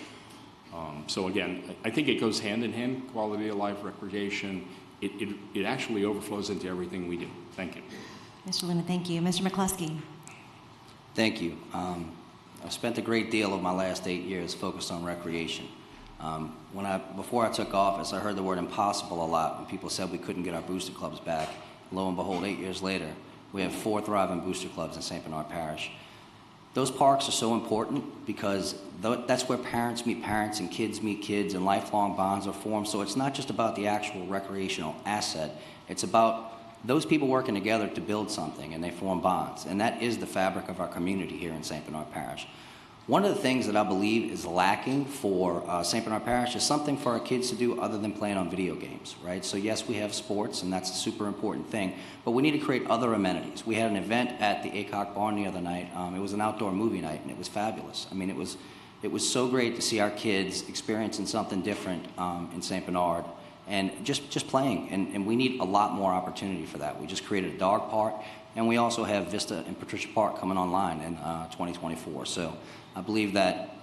Speaker 13: So again, I think it goes hand in hand, quality of life, recreation. It actually overflows into everything we do. Thank you.
Speaker 3: Mr. Luna, thank you. Mr. McCluskey.
Speaker 12: Thank you. I've spent a great deal of my last 8 years focused on recreation. Before I took office, I heard the word impossible a lot when people said we couldn't get our booster clubs back. Lo and behold, 8 years later, we have 4 thriving booster clubs in St. Bernard Parish. Those parks are so important because that's where parents meet parents and kids meet kids and lifelong bonds are formed. So it's not just about the actual recreational asset. It's about those people working together to build something, and they form bonds. And that is the fabric of our community here in St. Bernard Parish. One of the things that I believe is lacking for St. Bernard Parish is something for our kids to do other than playing on video games, right? So yes, we have sports, and that's a super important thing, but we need to create other amenities. We had an event at the Aycock Barn the other night. It was an outdoor movie night, and it was fabulous. I mean, it was so great to see our kids experiencing something different in St. Bernard, and just playing, and we need a lot more opportunity for that. We just created a dog park, and we also have Vista and Patricia Park coming online in 2024. So I believe that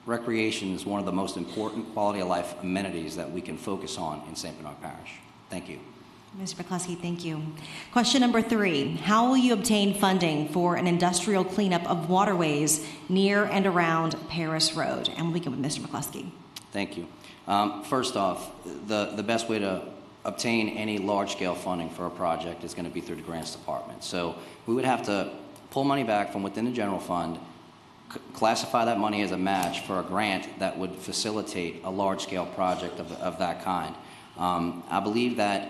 Speaker 12: recreation is one of the most important quality of life amenities that we can focus on in St. Bernard Parish. Thank you.
Speaker 3: Mr. McCluskey, thank you. Question number 3. How will you obtain funding for an industrial cleanup of waterways near and around Paris Road? And we'll begin with Mr. McCluskey.
Speaker 12: Thank you. First off, the best way to obtain any large-scale funding for a project is going to be through the grants department. So we would have to pull money back from within the general fund, classify that money as a match for a grant that would facilitate a large-scale project of that kind. I believe that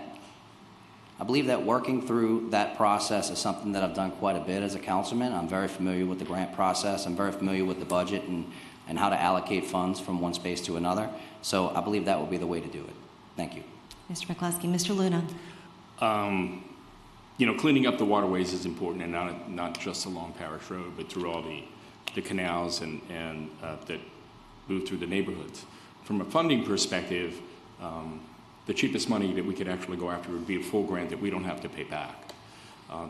Speaker 12: working through that process is something that I've done quite a bit as a councilman. I'm very familiar with the grant process. I'm very familiar with the budget and how to allocate funds from one space to another. So I believe that will be the way to do it. Thank you.
Speaker 3: Mr. McCluskey. Mr. Luna.
Speaker 13: Cleaning up the waterways is important, and not just along Parish Road, but through all the canals and that move through the neighborhoods. From a funding perspective, the cheapest money that we could actually go after would be a full grant that we don't have to pay back.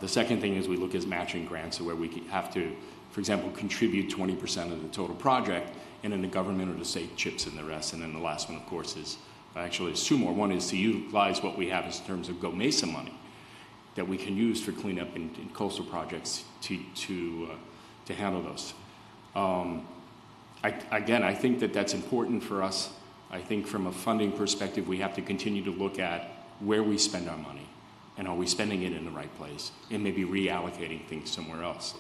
Speaker 13: The second thing is we look at matching grants, so where we have to, for example, contribute 20% of the total project, and then the government or the state chips in the rest. And then the last one, of course, is actually there's two more. One is to utilize what we have in terms of Go Mesa money that we can use for cleanup in coastal projects to handle those. I think that that's important for us. I think from a funding perspective, we have to continue to look at where we spend our money and are we spending it in the right place and maybe reallocating things somewhere else.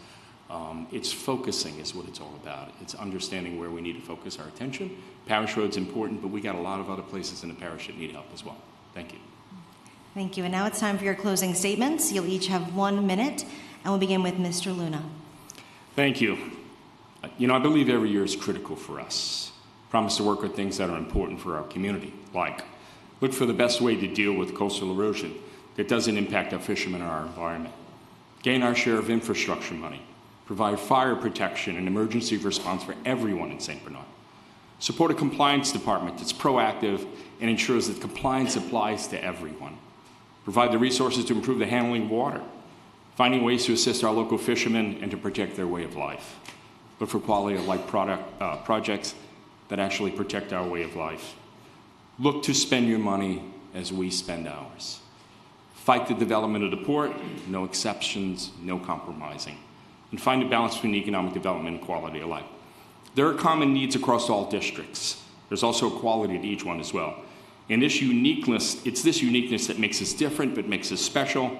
Speaker 13: It's focusing is what it's all about. It's understanding where we need to focus our attention. Parish Road's important, but we got a lot of other places in the parish that need help as well. Thank you.
Speaker 3: Thank you. And now it's time for your closing statements. You'll each have 1 minute, and we'll begin with Mr. Luna.
Speaker 13: Thank you. I believe every year is critical for us. Promise to work on things that are important for our community, like look for the best way to deal with coastal erosion that doesn't impact our fishermen or our environment. Gain our share of infrastructure money. Provide fire protection and emergency response for everyone in St. Bernard. Support a compliance department that's proactive and ensures that compliance applies to everyone. Provide the resources to improve the handling of water. Finding ways to assist our local fishermen and to protect their way of life. Look for quality of life projects that actually protect our way of life. Look to spend your money as we spend ours. Fight the development of the port, no exceptions, no compromising. And find a balance between economic development and quality of life. There are common needs across all districts. There's also a quality to each one as well. And this uniqueness, it's this uniqueness that makes us different, but makes us special.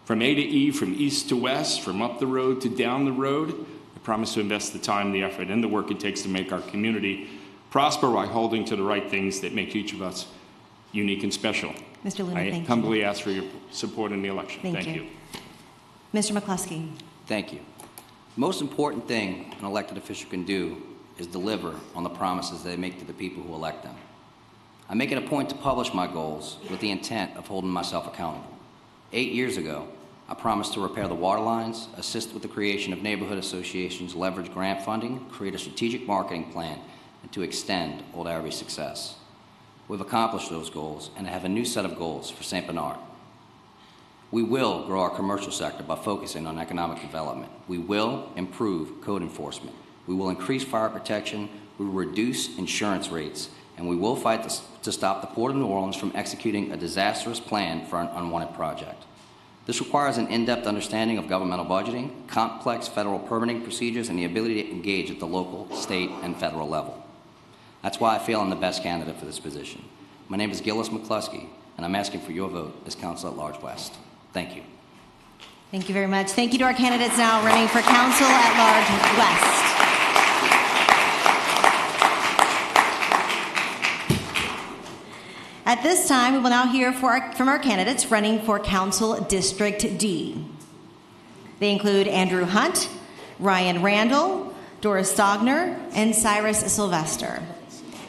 Speaker 13: From A to E, from east to west, from up the road to down the road, I promise to invest the time, the effort, and the work it takes to make our community prosper while holding to the right things that make each of us unique and special.
Speaker 3: Mr. Luna, thank you.
Speaker 13: I humbly ask for your support in the election.
Speaker 3: Thank you. Mr. McCluskey.
Speaker 12: Thank you. The most important thing an elected official can do is deliver on the promises they make to the people who elect them. I make it a point to publish my goals with the intent of holding myself accountable. 8 years ago, I promised to repair the water lines, assist with the creation of neighborhood associations, leverage grant funding, create a strategic marketing plan, and to extend Old Araby's success. We've accomplished those goals, and I have a new set of goals for St. Bernard. We will grow our commercial sector by focusing on economic development. We will improve code enforcement. We will increase fire protection. We will reduce insurance rates. And we will fight to stop the Port of New Orleans from executing a disastrous plan for an unwanted project. This requires an in-depth understanding of governmental budgeting, complex federal permitting procedures, and the ability to engage at the local, state, and federal level. That's why I feel I'm the best candidate for this position. My name is Gillis McCluskey, and I'm asking for your vote as Council at Large West. Thank you.
Speaker 3: Thank you very much. Thank you to our candidates now running for Council at Large West. At this time, we will now hear from our candidates running for Council District D. They include Andrew Hunt, Ryan Randall, Doris Stogner, and Cyrus Sylvester.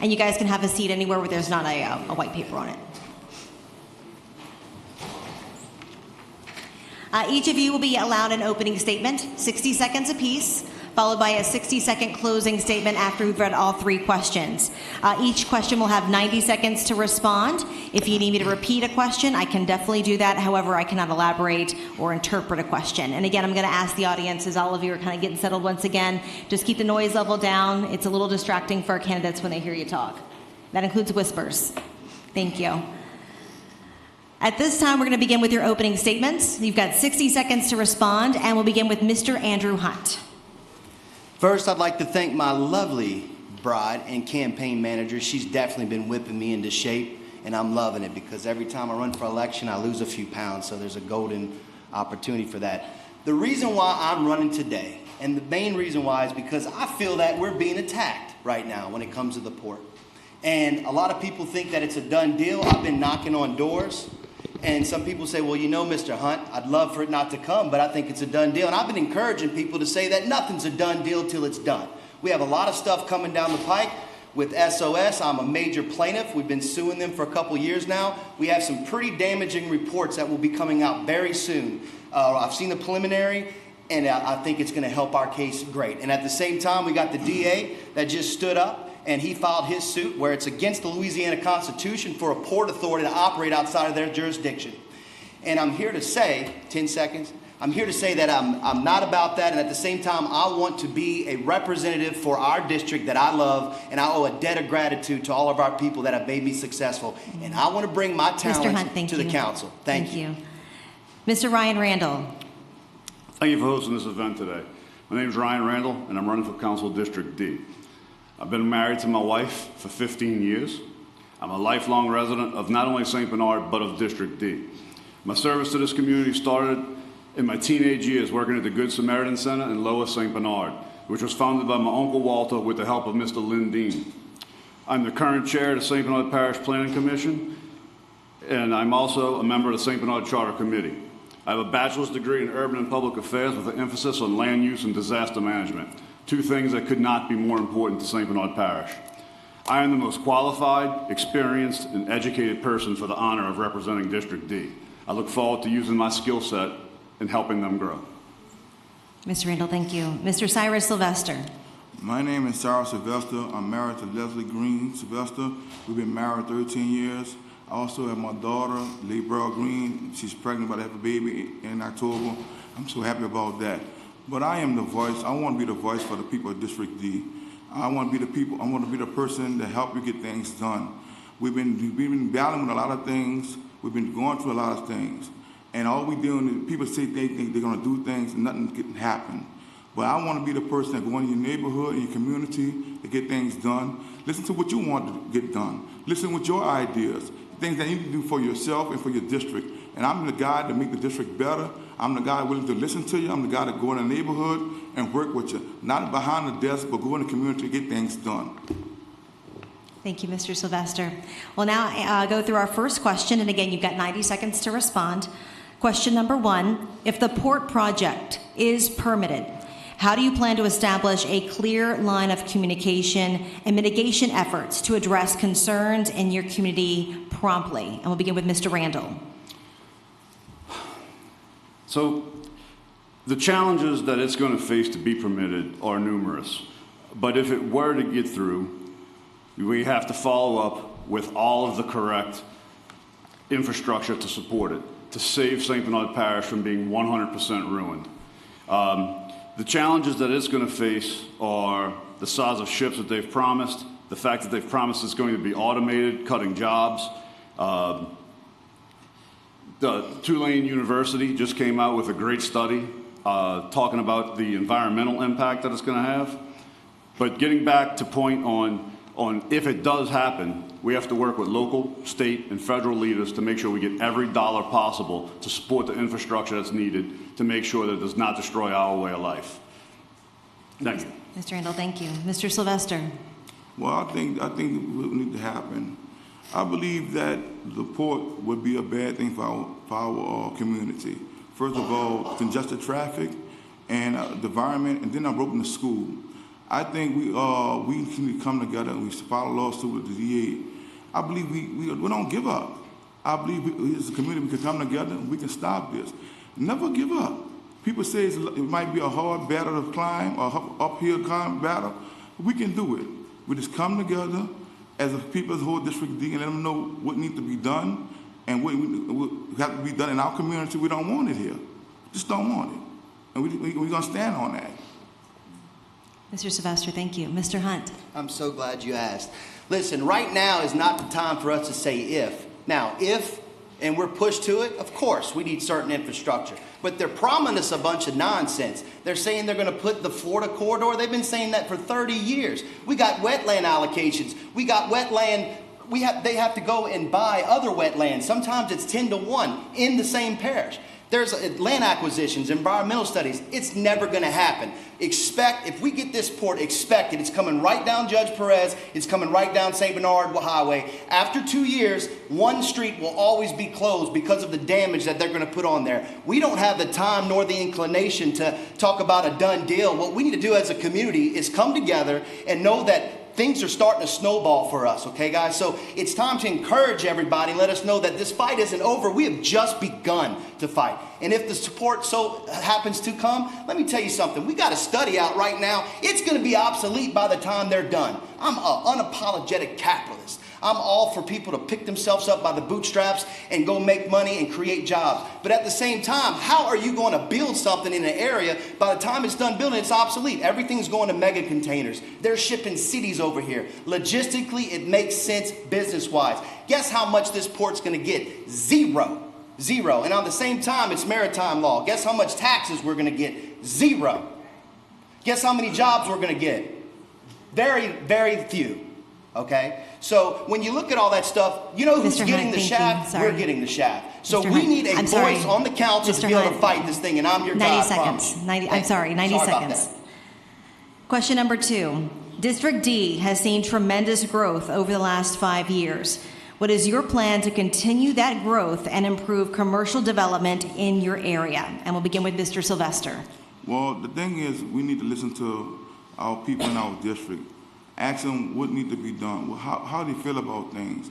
Speaker 3: And you guys can have a seat anywhere where there's not a white paper on it. Each of you will be allowed an opening statement, 60 seconds apiece, followed by a 60-second closing statement after we've read all 3 questions. Each question will have 90 seconds to respond. If you need me to repeat a question, I can definitely do that. However, I cannot elaborate or interpret a question. And again, I'm going to ask the audience, as all of you are kind of getting settled once again, just keep the noise level down. It's a little distracting for our candidates when they hear you talk. That includes whispers. Thank you. At this time, we're going to begin with your opening statements. You've got 60 seconds to respond, and we'll begin with Mr. Andrew Hunt.
Speaker 14: First, I'd like to thank my lovely bride and campaign manager. She's definitely been whipping me into shape, and I'm loving it because every time I run for election, I lose a few pounds, so there's a golden opportunity for that. The reason why I'm running today, and the main reason why, is because I feel that we're being attacked right now when it comes to the port. And a lot of people think that it's a done deal. I've been knocking on doors. And some people say, well, you know, Mr. Hunt, I'd love for it not to come, but I think it's a done deal. And I've been encouraging people to say that nothing's a done deal till it's done. We have a lot of stuff coming down the pike with SOS. I'm a major plaintiff. We've been suing them for a couple years now. We have some pretty damaging reports that will be coming out very soon. I've seen the preliminary, and I think it's going to help our case great. And at the same time, we got the DA that just stood up, and he filed his suit where it's against the Louisiana Constitution for a port authority to operate outside of their jurisdiction. And I'm here to say, 10 seconds, I'm here to say that I'm not about that, and at the same time, I want to be a representative for our district that I love, and I owe a debt of gratitude to all of our people that have made me successful. And I want to bring my
Speaker 3: Mr. Hunt,
Speaker 14: talents
Speaker 3: thank
Speaker 14: to the
Speaker 3: you.
Speaker 14: council. Thank you.
Speaker 3: Mr. Ryan Randall.
Speaker 15: Thank you for hosting this event today. My name is Ryan Randall, and I'm running for Council District D. I've been married to my wife for 15 years. I'm a lifelong resident of not only St. Bernard, but of District D. My service to this community started in my teenage years working at the Good Samaritan Center in Lower St. Bernard, which was founded by my Uncle Walter with the help of Mr. Lynn Dean. I'm the current chair of the St. Bernard Parish Planning Commission, and I'm also a member of the St. Bernard Charter Committee. I have a bachelor's degree in urban and public affairs with an emphasis on land use and disaster management, two things that could not be more important to St. Bernard Parish. I am the most qualified, experienced, and educated person for the honor of representing District D. I look forward to using my skill set in helping them grow.
Speaker 3: Mr. Randall, thank you. Mr. Cyrus Sylvester.
Speaker 16: My name is Cyrus Sylvester. I'm married to Leslie Green Sylvester. We've been married 13 years. I also have my daughter, Lee Burrell Green. She's pregnant, about to have a baby in October. I'm so happy about that. But I am the voice. I want to be the voice for the people of District D. I want to be the people. I want to be the person to help you get things done. We've been battling with a lot of things. We've been going through a lot of things. And all we doing is people say they think they're going to do things and nothing can happen. But I want to be the person that go in your neighborhood, in your community, to get things done. Listen to what you want to get done. Listen with your ideas, things that you can do for yourself and for your district. And I'm the guy to make the district better. I'm the guy willing to listen to you. I'm the guy to go in the neighborhood and work with you. Not behind the desk, but go in the community to get things done.
Speaker 3: Thank you, Mr. Sylvester. We'll now go through our first question, and again, you've got 90 seconds to respond. Question number 1, if the port project is permitted, how do you plan to establish a clear line of communication and mitigation efforts to address concerns in your community promptly? And we'll begin with Mr. Randall.
Speaker 15: So the challenges that it's going to face to be permitted are numerous. But if it were to get through, we have to follow up with all of the correct infrastructure to support it, to save St. Bernard Parish from being 100% ruined. The challenges that it's going to face are the size of ships that they've promised, the fact that they've promised it's going to be automated, cutting jobs. The Tulane University just came out with a great study talking about the environmental impact that it's going to have. But getting back to point on if it does happen, we have to work with local, state, and federal leaders to make sure we get every dollar possible to support the infrastructure that's needed to make sure that it does not destroy our way of life. Thank you.
Speaker 3: Mr. Randall, thank you. Mr. Sylvester.
Speaker 16: Well, I think what needs to happen, I believe that the port would be a bad thing for our community. First of all, congested traffic and the environment, and then I'm opening the school. I think we can come together and we file a lawsuit with the DA. I believe we don't give up. I believe as a community we can come together and we can stop this. Never give up. People say it might be a hard battle to climb, or uphill climb battle. We can do it. We just come together as a people, as a whole District D, and let them know what needs to be done and what have to be done in our community. We don't want it here. Just don't want it. And we're going to stand on that.
Speaker 3: Mr. Sylvester, thank you. Mr. Hunt.
Speaker 14: I'm so glad you asked. Listen, right now is not the time for us to say if. Now, if, and we're pushed to it, of course, we need certain infrastructure. But they're promising us a bunch of nonsense. They're saying they're going to put the Florida corridor. They've been saying that for 30 years. We got wetland allocations. We got wetland. They have to go and buy other wetlands. Sometimes it's 10-to-1 in the same parish. There's land acquisitions, environmental studies. It's never going to happen. If we get this port, expect it. It's coming right down Judge Perez. It's coming right down St. Bernard Highway. After 2 years, one street will always be closed because of the damage that they're going to put on there. We don't have the time nor the inclination to talk about a done deal. What we need to do as a community is come together and know that things are starting to snowball for us, okay, guys? So it's time to encourage everybody and let us know that this fight isn't over. We have just begun to fight. And if the support so happens to come, let me tell you something. We got a study out right now. It's going to be obsolete by the time they're done. I'm an unapologetic capitalist. I'm all for people to pick themselves up by the bootstraps and go make money and create jobs. But at the same time, how are you going to build something in an area, by the time it's done building, it's obsolete? Everything's going to mega containers. They're shipping cities over here. Logistically, it makes sense business-wise. Guess how much this port's going to get? Zero. Zero. And on the same time, it's maritime law. Guess how much taxes we're going to get? Zero. Guess how many jobs we're going to get? Very, very few. Okay? So when you look at all that stuff, you know who's getting the shaft? We're getting the shaft. So we need a voice on the council to be able to fight this thing, and I'm your guy.
Speaker 3: 90 seconds. 90 seconds. Question number 2. District D has seen tremendous growth over the last 5 years. What is your plan to continue that growth and improve commercial development in your area? And we'll begin with Mr. Sylvester.
Speaker 16: Well, the thing is, we need to listen to our people in our district. Ask them what needs to be done, how they feel about things.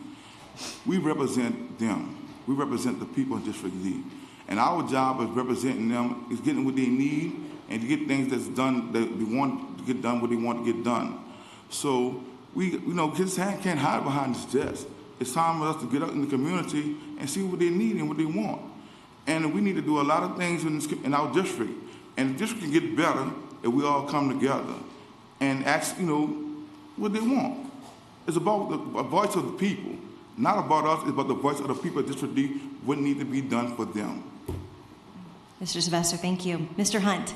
Speaker 16: We represent them. We represent the people in District D. And our job is representing them, is getting what they need and to get things that's done, that we want to get done what they want to get done. So kids can't hide behind this desk. It's time for us to get out in the community and see what they need and what they want. And we need to do a lot of things in our district. And the district can get better if we all come together and ask, what they want. It's about the voice of the people, not about us. It's about the voice of the people of District D, what needs to be done for them.
Speaker 3: Mr. Sylvester, thank you. Mr. Hunt.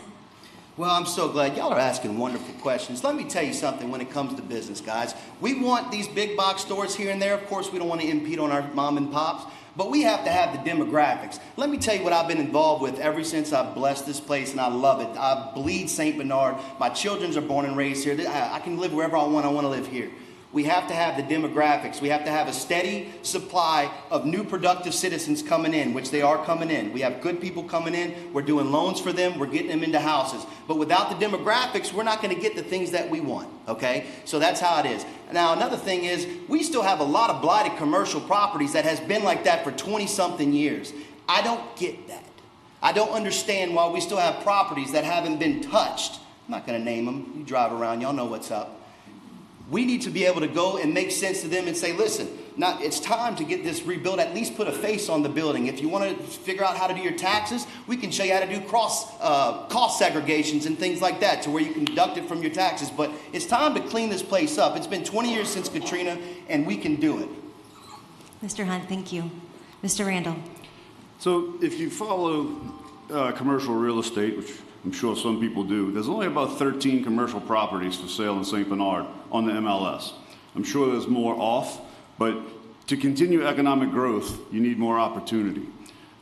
Speaker 14: Well, I'm so glad y'all are asking wonderful questions. Let me tell you something when it comes to business, guys. We want these big box stores here and there. Of course, we don't want to impede on our mom and pops, but we have to have the demographics. Let me tell you what I've been involved with ever since I blessed this place, and I love it. I bleed St. Bernard. My children are born and raised here. I can live wherever I want. I want to live here. We have to have the demographics. We have to have a steady supply of new productive citizens coming in, which they are coming in. We have good people coming in. We're doing loans for them. We're getting them into houses. But without the demographics, we're not going to get the things that we want, okay? So that's how it is. Now, another thing is, we still have a lot of blighted commercial properties that has been like that for 20-something years. I don't get that. I don't understand why we still have properties that haven't been touched. I'm not going to name them. You drive around, y'all know what's up. We need to be able to go and make sense to them and say, listen, it's time to get this rebuilt, at least put a face on the building. If you want to figure out how to do your taxes, we can show you how to do cost segregations and things like that to where you can deduct it from your taxes. But it's time to clean this place up. It's been 20 years since Katrina, and we can do it.
Speaker 3: Mr. Hunt, thank you. Mr. Randall.
Speaker 15: So if you follow commercial real estate, which I'm sure some people do, there's only about 13 commercial properties for sale in St. Bernard on the MLS. I'm sure there's more off, but to continue economic growth, you need more opportunity.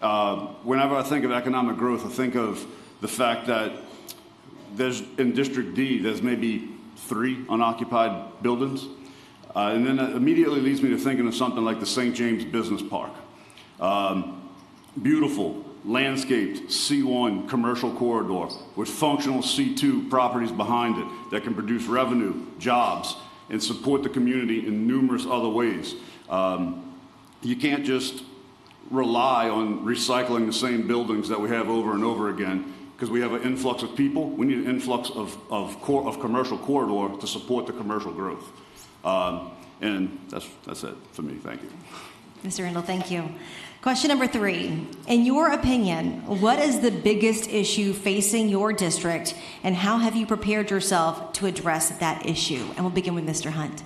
Speaker 15: Whenever I think of economic growth, I think of the fact that in District D, there's maybe 3 unoccupied buildings. And then that immediately leads me to thinking of something like the St. James Business Park. Beautiful, landscaped C1 commercial corridor with functional C2 properties behind it that can produce revenue, jobs, and support the community in numerous other ways. You can't just rely on recycling the same buildings that we have over and over again because we have an influx of people. We need an influx of commercial corridor to support the commercial growth. And that's it for me. Thank you.
Speaker 3: Mr. Randall, thank you. Question number 3. In your opinion, what is the biggest issue facing your district, and how have you prepared yourself to address that issue? And we'll begin with Mr. Hunt.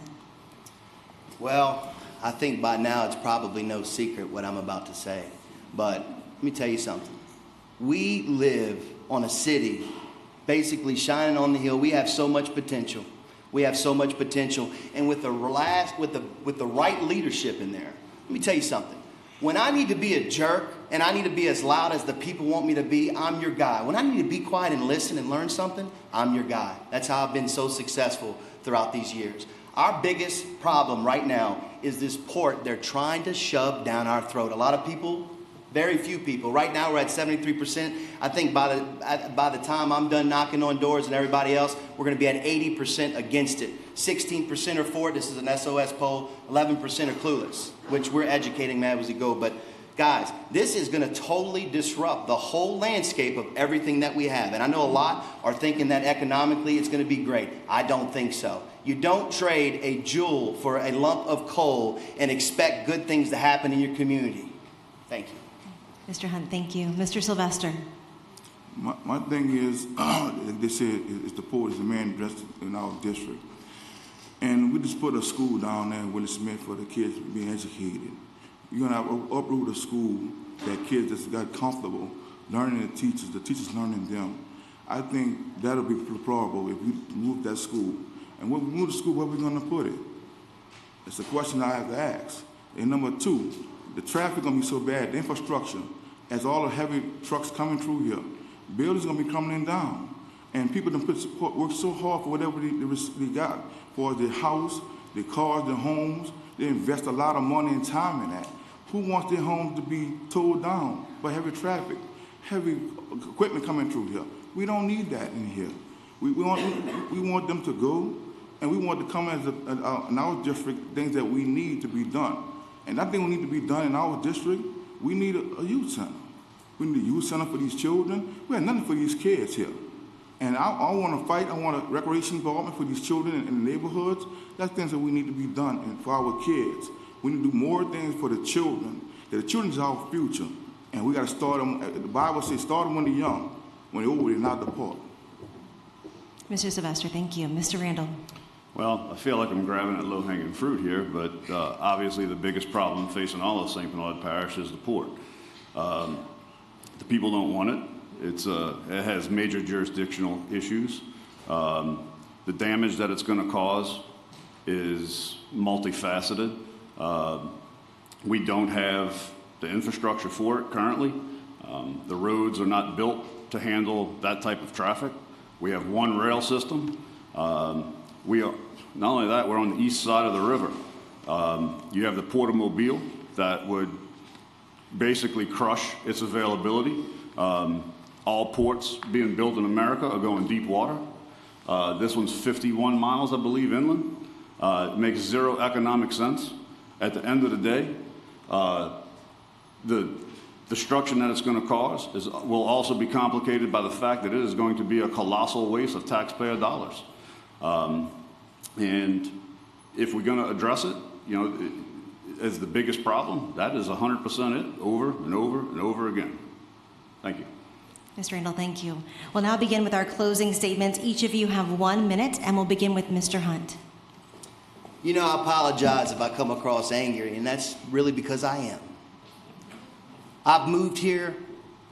Speaker 14: Well, I think by now it's probably no secret what I'm about to say. But let me tell you something. We live on a city basically shining on the hill. We have so much potential. We have so much potential. And with the right leadership in there, let me tell you something. When I need to be a jerk and I need to be as loud as the people want me to be, I'm your guy. When I need to be quiet and listen and learn something, I'm your guy. That's how I've been so successful throughout these years. Our biggest problem right now is this port they're trying to shove down our throat. A lot of people, very few people. Right now we're at 73%. I think by the time I'm done knocking on doors and everybody else, we're going to be at 80% against it. 16% are for it. This is an SOS poll. 11% are clueless, which we're educating them as we go. But Guys, this is going to totally disrupt the whole landscape of everything that we have. And I know a lot are thinking that economically it's going to be great. I don't think so. You don't trade a jewel for a lump of coal and expect good things to happen in your community. Thank you.
Speaker 3: Mr. Hunt, thank you. Mr. Sylvester.
Speaker 16: My thing is, they said it's the poor is the man dressed in our district. And we just put a school down there in Willie Smith for the kids being educated. You're gonna uproot a school that kids just got comfortable learning the teachers learning them. I think that'll be deplorable if we move that school. And when we move the school, where are we gonna put it? It's a question I have to ask. And number two, the traffic gonna be so bad, the infrastructure, as all the heavy trucks coming through here, buildings gonna be coming down. And people done work so hard for whatever they got, for their house, their cars, their homes. They invest a lot of money and time in that. Who wants their homes to be towed down by heavy traffic, heavy equipment coming through here? We don't need that in here. We want them to go, and we want to come as in our district things that we need to be done. And I think we need to be done in our district. We need a youth center. We need a youth center for these children. We have nothing for these kids here. And I want to fight. I want a recreation development for these children in the neighborhoods. That's things that we need to be done for our kids. We need to do more things for the children. The children is our future. And we got to start them. The Bible says start them when they're young. When they're older, they're not depart.
Speaker 3: Mr. Sylvester, thank you. Mr. Randall.
Speaker 15: Well, I feel like I'm grabbing at low-hanging fruit here, but obviously the biggest problem facing all of St. Bernard Parish is the port. The people don't want it. It has major jurisdictional issues. The damage that it's going to cause is multifaceted. We don't have the infrastructure for it currently. The roads are not built to handle that type of traffic. We have one rail system. We are, not only that, we're on the east side of the river. You have the Port of Mobile that would basically crush its availability. All ports being built in America are going deep water. This one's 51 miles, I believe, inland. It makes zero economic sense. At the end of the day, the destruction that it's going to cause will also be complicated by the fact that it is going to be a colossal waste of taxpayer dollars. And if we're going to address it, as the biggest problem, that is 100% it, over and over and over again. Thank you.
Speaker 3: Mr. Randall, thank you. We'll now begin with our closing statements. Each of you have 1 minute, and we'll begin with Mr. Hunt.
Speaker 14: I apologize if I come across angry, and that's really because I am. I've moved here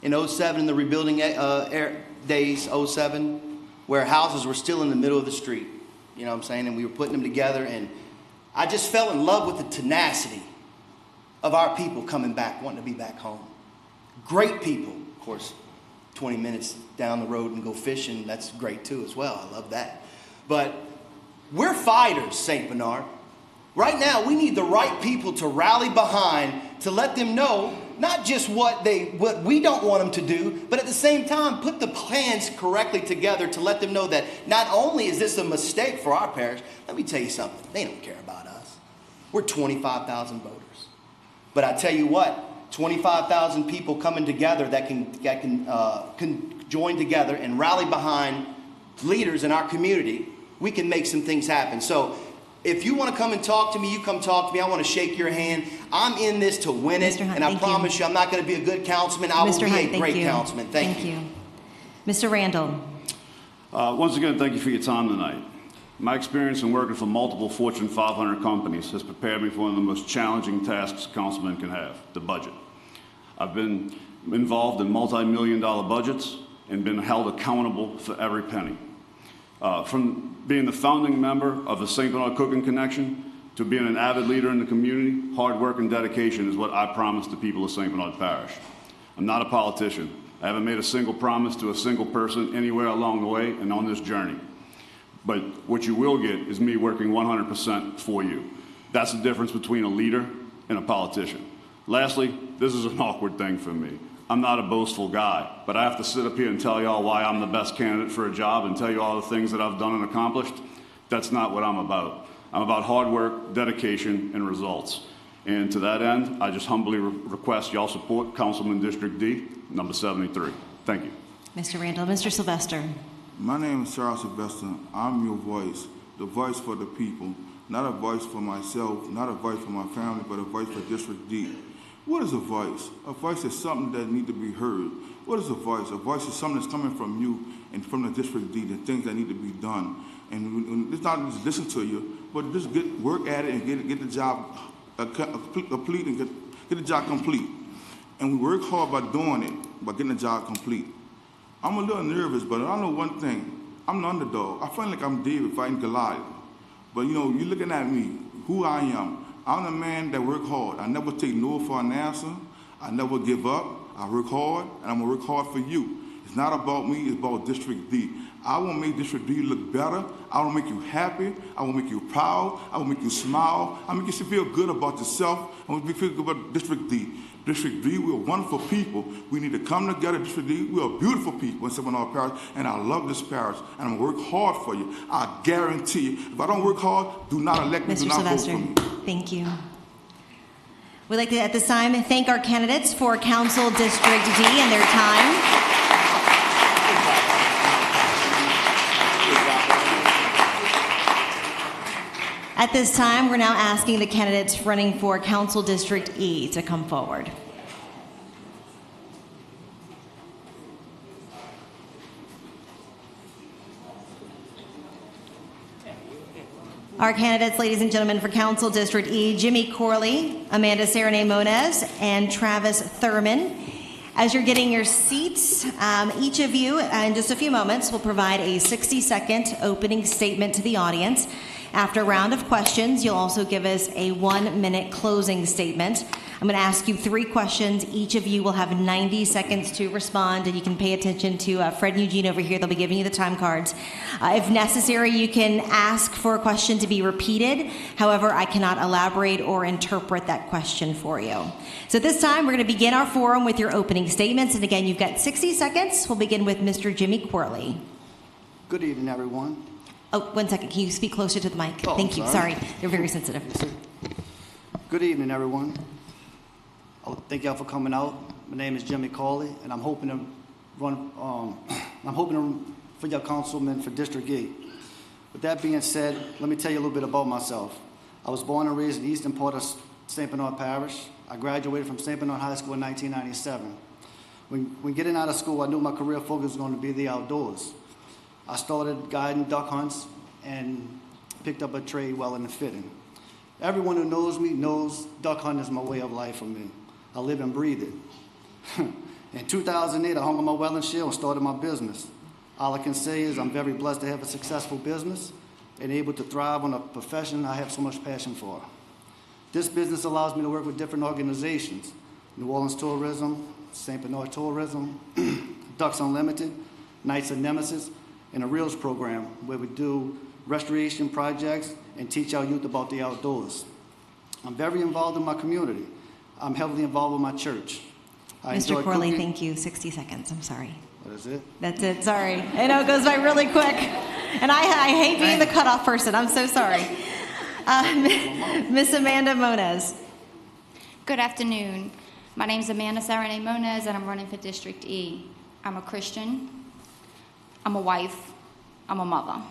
Speaker 14: in 07, in the rebuilding days, 07, where houses were still in the middle of the street. You know what I'm saying? And we were putting them together, and I just fell in love with the tenacity of our people coming back, wanting to be back home. Great people, of course. 20 minutes down the road and go fishing, that's great too as well. I love that. But we're fighters, St. Bernard. Right now, we need the right people to rally behind to let them know not just what we don't want them to do, but at the same time, put the plans correctly together to let them know that not only is this a mistake for our parish, let me tell you something, they don't care about us. We're 25,000 voters. But I tell you what, 25,000 people coming together that can join together and rally behind leaders in our community, we can make some things happen. So if you want to come and talk to me, you come talk to me. I want to shake your hand. I'm in this to win it, and I promise you I'm not going to be a good councilman. I will be a great councilman. Thank you.
Speaker 3: Mr. Randall.
Speaker 15: Once again, thank you for your time tonight. My experience in working for multiple Fortune 500 companies has prepared me for one of the most challenging tasks a councilman can have, the budget. I've been involved in multi-million-dollar budgets and been held accountable for every penny. From being the founding member of the St. Bernard Cooking Connection to being an avid leader in the community, hard work and dedication is what I promise the people of St. Bernard Parish. I'm not a politician. I haven't made a single promise to a single person anywhere along the way and on this journey. But what you will get is me working 100% for you. That's the difference between a leader and a politician. Lastly, this is an awkward thing for me. I'm not a boastful guy, but I have to sit up here and tell y'all why I'm the best candidate for a job and tell you all the things that I've done and accomplished. That's not what I'm about. I'm about hard work, dedication, and results. And to that end, I just humbly request y'all support Councilman District D, number 73. Thank you.
Speaker 3: Mr. Randall. Mr. Sylvester.
Speaker 16: My name is Charles Sylvester. I'm your voice, the voice for the people, not a voice for myself, not a voice for my family, but a voice for District D. What is a voice? A voice is something that needs to be heard. What is a voice? A voice is something that's coming from you and from the District D, the things that need to be done. And it's not just listen to you, but just work at it and get the job complete and get the job complete. And we work hard by doing it, by getting the job complete. I'm a little nervous, but I know one thing. I'm the underdog. I feel like I'm David fighting Goliath. But you know, you're looking at me, who I am. I'm the man that work hard. I never take no for an answer. I never give up. I work hard, and I'm gonna work hard for you. It's not about me, it's about District D. I will make District D look better. I will make you happy. I will make you proud. I will make you smile. I will make you feel good about yourself. I will make you feel good about District D. District D, we're wonderful people. We need to come together, District D. We are beautiful people in St. Bernard Parish, and I love this parish, and I'm gonna work hard for you. I guarantee you. If I don't work hard, do not elect me, do
Speaker 3: Mr.
Speaker 16: not vote
Speaker 3: Sylvester.
Speaker 16: for me.
Speaker 3: Thank you. We'd like to, at this time, thank our candidates for Council District D and their time. At this time, we're now asking the candidates running for Council District E to come forward. Our candidates, ladies and gentlemen, for Council District E, Jimmy Corley, Amanda Serenay Moniz, and Travis Thurman. As you're getting your seats, each of you, in just a few moments, will provide a 60-second opening statement to the audience. After a round of questions, you'll also give us a 1-minute closing statement. I'm going to ask you 3 questions. Each of you will have 90 seconds to respond, and you can pay attention to Fred and Eugene over here. They'll be giving you the time cards. If necessary, you can ask for a question to be repeated. However, I cannot elaborate or interpret that question for you. So at this time, we're going to begin our forum with your opening statements. And again, you've got 60 seconds. We'll begin with Mr. Jimmy Corley.
Speaker 17: Good evening, everyone.
Speaker 3: Oh, 1 second. Can you speak closer to the mic?
Speaker 17: Oh,
Speaker 3: Thank you. Sorry. You're very sensitive.
Speaker 17: Good evening, everyone. Thank y'all for coming out. My name is Jimmy Corley, and I'm hoping to run. For your councilman for District E. With that being said, let me tell you a little bit about myself. I was born and raised in the eastern part of St. Bernard Parish. I graduated from St. Bernard High School in 1997. When getting out of school, I knew my career focus was going to be the outdoors. I started guiding duck hunts and picked up a trade while in the fitting. Everyone who knows me knows duck hunting is my way of life for me. I live and breathe it. In 2008, I hung on my welding shield and started my business. All I can say is I'm very blessed to have a successful business and able to thrive on a profession I have so much passion for. This business allows me to work with different organizations: New Orleans Tourism, St. Bernard Tourism, Ducks Unlimited, Knights of Nemesis, and a Reels program where we do restoration projects and teach our youth about the outdoors. I'm very involved in my community. I'm heavily involved with my church.
Speaker 3: Mr. Corley, thank you. 60 seconds. I'm sorry.
Speaker 17: What is it?
Speaker 3: That's it. Sorry. I know it goes by really quick. And I hate being the cutoff person. I'm so sorry. Miss Amanda Moniz.
Speaker 18: Good afternoon. My name is Amanda Serenay Moniz, and I'm running for District E. I'm a Christian. I'm a wife. I'm a mother.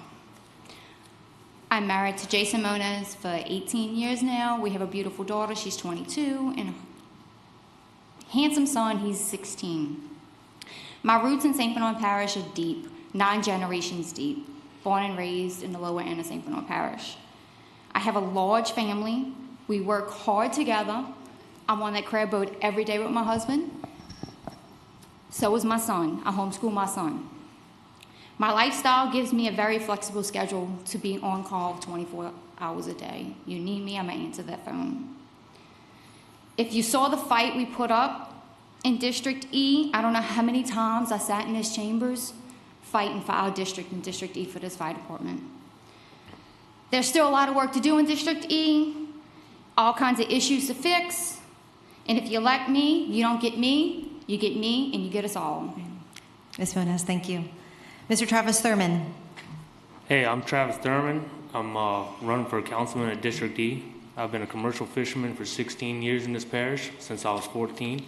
Speaker 18: I'm married to Jason Moniz for 18 years now. We have a beautiful daughter. She's 22, and a handsome son. He's 16. My roots in St. Bernard Parish are deep, 9 generations deep, born and raised in the lower end of St. Bernard Parish. I have a large family. We work hard together. I'm on that crab boat every day with my husband. So is my son. I homeschool my son. My lifestyle gives me a very flexible schedule to be on call 24 hours a day. You need me, I'm gonna answer that phone. If you saw the fight we put up in District E, I don't know how many times I sat in these chambers fighting for our district and District E for this fire department. There's still a lot of work to do in District E, all kinds of issues to fix, and if you elect me, you don't get me, you get me, and you get us all.
Speaker 3: Ms. Moniz, thank you. Mr. Travis Thurman.
Speaker 19: Hey, I'm Travis Thurman. I'm running for councilman at District E. I've been a commercial fisherman for 16 years in this parish since I was 14.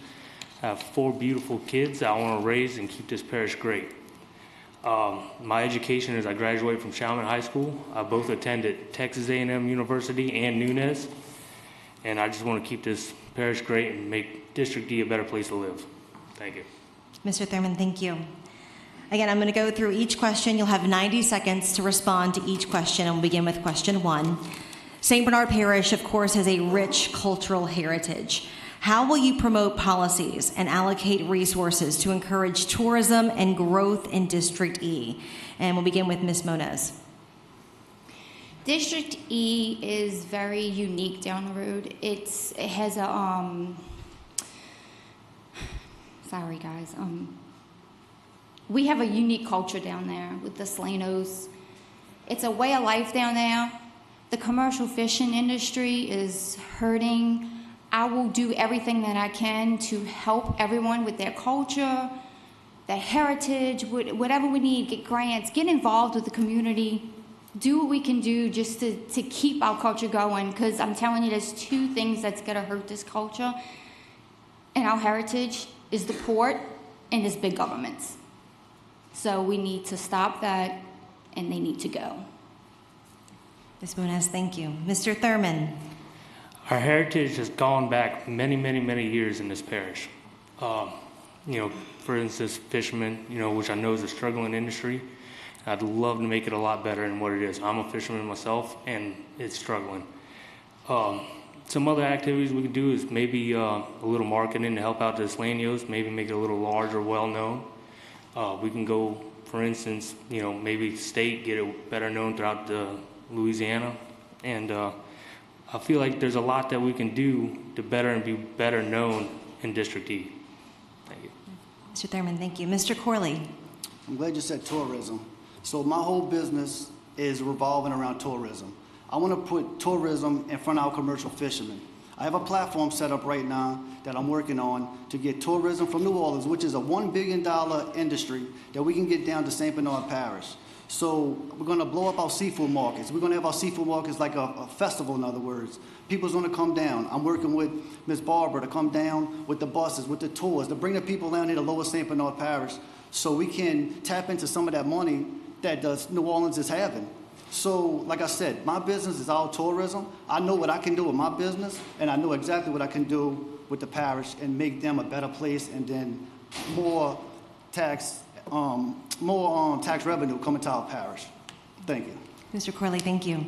Speaker 19: I have 4 beautiful kids that I want to raise and keep this parish great. My education is I graduated from Chalmette High School. I both attended Texas A&M University and Nunez. And I just want to keep this parish great and make District D a better place to live. Thank you.
Speaker 3: Mr. Thurman, thank you. Again, I'm going to go through each question. You'll have 90 seconds to respond to each question, and we'll begin with question 1. St. Bernard Parish, of course, has a rich cultural heritage. How will you promote policies and allocate resources to encourage tourism and growth in District E? And we'll begin with Ms. Moniz.
Speaker 18: District E is very unique down the road. It has a, sorry guys, we have a unique culture down there with the Slanos. It's a way of life down there. The commercial fishing industry is hurting. I will do everything that I can to help everyone with their culture, their heritage, whatever we need, get grants, get involved with the community, do what we can do just to keep our culture going, because I'm telling you, there's 2 things that's going to hurt this culture and our heritage is the port and this big governments. So we need to stop that, and they need to go.
Speaker 3: Ms. Moniz, thank you. Mr. Thurman.
Speaker 19: Our heritage has gone back many, many, many years in this parish. For instance, fishermen, which I know is a struggling industry. I'd love to make it a lot better than what it is. I'm a fisherman myself, and it's struggling. Some other activities we could do is maybe a little marketing to help out the Slanos, maybe make it a little larger, well-known. We can go, for instance, maybe state, get it better known throughout Louisiana. And I feel like there's a lot that we can do to better and be better known in District E. Thank you.
Speaker 3: Mr. Thurman, thank you. Mr. Corley.
Speaker 17: I'm glad you said tourism. So my whole business is revolving around tourism. I want to put tourism in front of our commercial fishermen. I have a platform set up right now that I'm working on to get tourism from New Orleans, which is a $1 billion industry, that we can get down to St. Bernard Parish. So we're going to blow up our seafood markets. We're going to have our seafood markets like a festival, in other words. People's going to come down. I'm working with Ms. Barbara to come down with the buses, with the tours, to bring the people down here to Lower St. Bernard Parish so we can tap into some of that money that New Orleans is having. So, like I said, my business is all tourism. I know what I can do with my business, and I know exactly what I can do with the parish and make them a better place, and then more tax revenue coming to our parish. Thank you.
Speaker 3: Mr. Corley, thank you.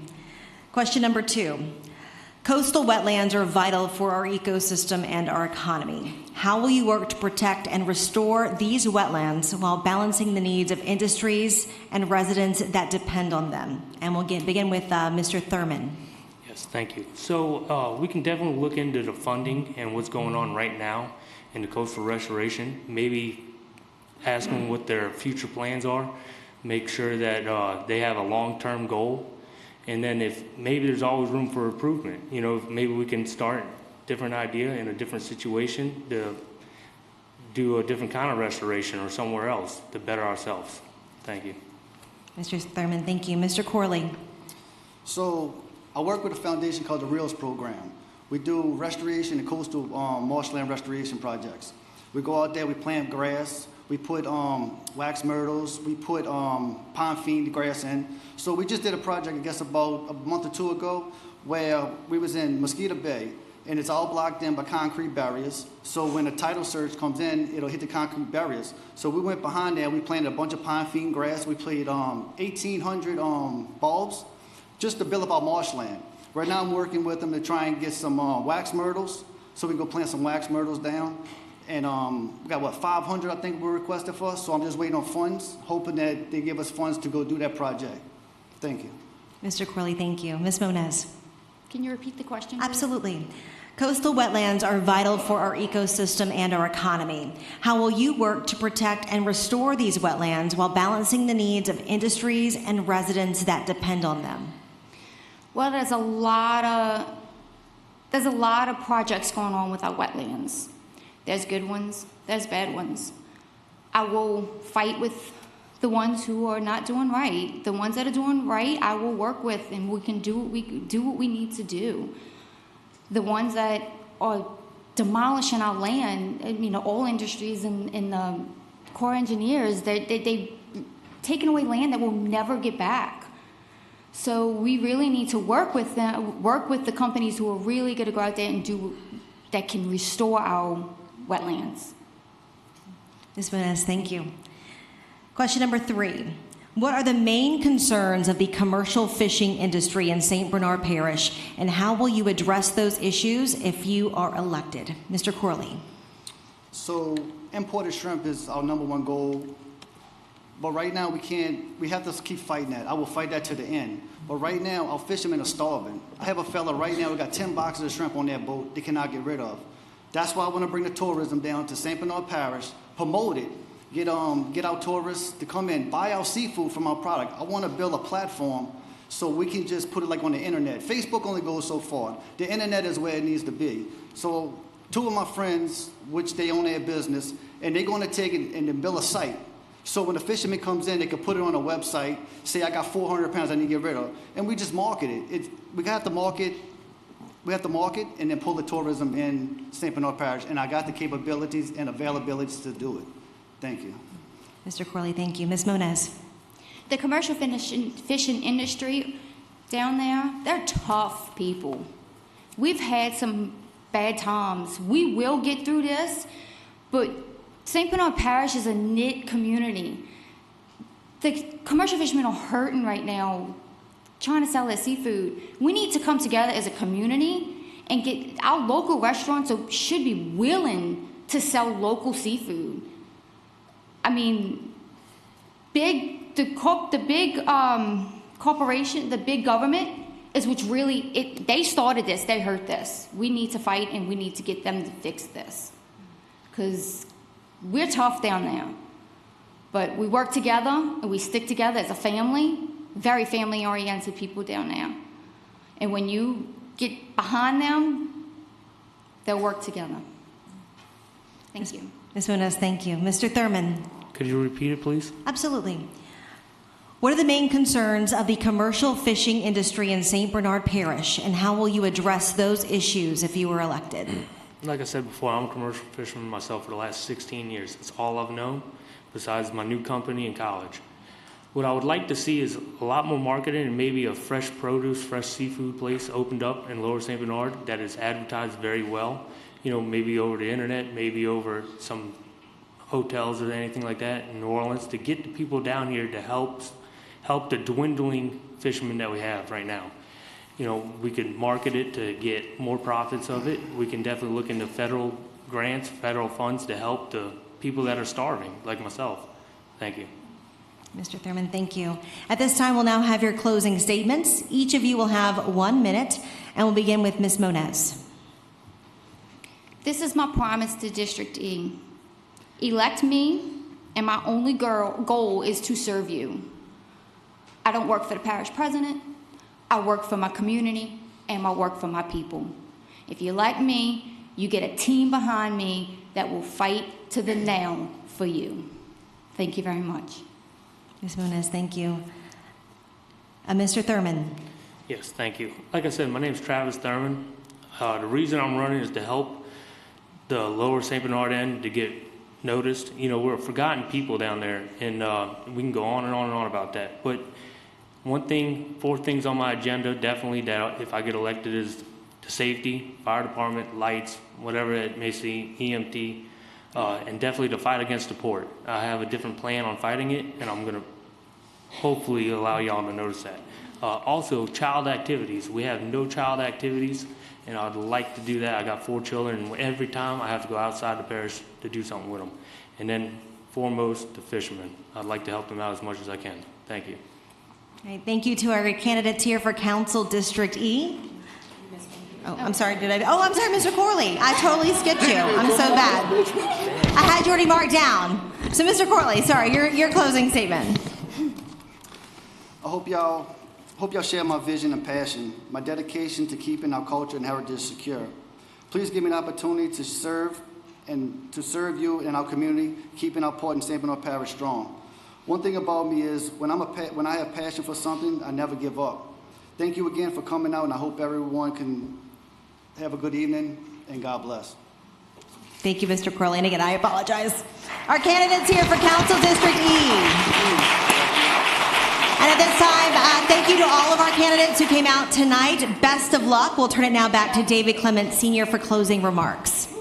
Speaker 3: Question number 2. Coastal wetlands are vital for our ecosystem and our economy. How will you work to protect and restore these wetlands while balancing the needs of industries and residents that depend on them? And we'll begin with Mr. Thurman.
Speaker 19: Yes, thank you. So we can definitely look into the funding and what's going on right now in the coastal restoration. Maybe ask them what their future plans are. Make sure that they have a long-term goal. And then if maybe there's always room for improvement, maybe we can start a different idea in a different situation to do a different kind of restoration or somewhere else to better ourselves. Thank you.
Speaker 3: Mr. Thurman, thank you. Mr. Corley.
Speaker 17: So I work with a foundation called the REALS program. We do restoration and coastal marshland restoration projects. We go out there, we plant grass, we put wax myrtles, we put pine fiend grass in. So we just did a project, I guess about a month or 2 ago, where we was in Mosquito Bay, and it's all blocked in by concrete barriers. So when a tidal surge comes in, it'll hit the concrete barriers. So we went behind there, we planted a bunch of pine fiend grass, we planted 1,800 bulbs just to build up our marshland. Right now I'm working with them to try and get some wax myrtles, so we can go plant some wax myrtles down. And we got, 500 I think were requested for us, so I'm just waiting on funds, hoping that they give us funds to go do that project. Thank you.
Speaker 3: Mr. Corley, thank you. Ms. Moniz.
Speaker 18: Can you repeat the question, please?
Speaker 3: Absolutely. Coastal wetlands are vital for our ecosystem and our economy. How will you work to protect and restore these wetlands while balancing the needs of industries and residents that depend on them?
Speaker 18: Well, there's a lot of projects going on with our wetlands. There's good ones, there's bad ones. I will fight with the ones who are not doing right. The ones that are doing right, I will work with, and we can do what we need to do. the ones that are demolishing our land, oil industries and the Corps engineers, they've taken away land that we'll never get back. So we really need to work with them, work with the companies who are really going to go out there and do that can restore our wetlands.
Speaker 3: Ms. Moniz, thank you. Question number 3. What are the main concerns of the commercial fishing industry in St. Bernard Parish, and how will you address those issues if you are elected? Mr. Corley.
Speaker 17: So imported shrimp is our #1 goal. But right now we have to keep fighting that. I will fight that to the end. But right now, our fishermen are starving. I have a fella right now who got 10 boxes of shrimp on their boat they cannot get rid of. That's why I want to bring the tourism down to St. Bernard Parish, promote it, get our tourists to come in, buy our seafood from our product. I want to build a platform so we can just put it like on the internet. Facebook only goes so far. The internet is where it needs to be. So 2 of my friends, which they own their business, and they're going to take it and then build a site. So when the fisherman comes in, they can put it on a website, say, I got 400 pounds I need to get rid of, and we just market it. We have to market and then pull the tourism in St. Bernard Parish, and I got the capabilities and availabilities to do it. Thank you.
Speaker 3: Mr. Corley, thank you. Ms. Moniz.
Speaker 18: The commercial fishing industry down there, they're tough people. We've had some bad times. We will get through this, but St. Bernard Parish is a knit community. The commercial fishermen are hurting right now, trying to sell their seafood. We need to come together as a community and get our local restaurants should be willing to sell local seafood. I mean, the big corporation, the big government is which really, they started this, they hurt this. We need to fight and we need to get them to fix this. Because we're tough down there. But we work together and we stick together as a family, very family-oriented people down there. And when you get behind them, they'll work together. Thank you.
Speaker 3: Ms. Moniz, thank you. Mr. Thurman.
Speaker 19: Could you repeat it, please?
Speaker 3: Absolutely. What are the main concerns of the commercial fishing industry in St. Bernard Parish, and how will you address those issues if you were elected?
Speaker 19: Like I said before, I'm a commercial fisherman myself for the last 16 years. That's all I've known, besides my new company in college. What I would like to see is a lot more marketing and maybe a fresh produce, fresh seafood place opened up in Lower St. Bernard that is advertised very well. Maybe over the internet, maybe over some hotels or anything like that in New Orleans, to get the people down here to help the dwindling fishermen that we have right now. We can market it to get more profits of it. We can definitely look into federal grants, federal funds to help the people that are starving, like myself. Thank you.
Speaker 3: Mr. Thurman, thank you. At this time, we'll now have your closing statements. Each of you will have 1 minute, and we'll begin with Ms. Moniz.
Speaker 18: This is my promise to District E. Elect me, and my only goal is to serve you. I don't work for the parish president. I work for my community, and I work for my people. If you elect me, you get a team behind me that will fight to the nail for you. Thank you very much.
Speaker 3: Ms. Moniz, thank you. Mr. Thurman.
Speaker 19: Yes, thank you. Like I said, my name is Travis Thurman. The reason I'm running is to help the Lower St. Bernard end to get noticed. We're forgotten people down there, and we can go on and on and on about that. But 4 things on my agenda, definitely, that if I get elected, is the safety, fire department, lights, whatever it may see, EMT, and definitely to fight against the port. I have a different plan on fighting it, and I'm going to hopefully allow y'all to notice that. Also, child activities. We have no child activities, and I'd like to do that. I got 4 children, and every time I have to go outside the parish to do something with them. And then, foremost, the fishermen. I'd like to help them out as much as I can. Thank you.
Speaker 3: All right, thank you to our candidates here for Council District E. Oh, I'm sorry, I'm sorry, Mr. Corley. I totally skipped you. I'm so bad. I had you already marked down. So, Mr. Corley, sorry, your closing statement.
Speaker 17: I hope y'all share my vision and passion, my dedication to keeping our culture and heritage secure. Please give me an opportunity to serve you and our community, keeping our port in St. Bernard Parish strong. One thing about me is when I have passion for something, I never give up. Thank you again for coming out, and I hope everyone can Have a good evening, and God bless.
Speaker 3: Thank you, Mr. Corley. And again, I apologize. Our candidates here for Council District E. And at this time, thank you to all of our candidates who came out tonight. Best of luck. We'll turn it now back to David Clement Sr. for closing remarks.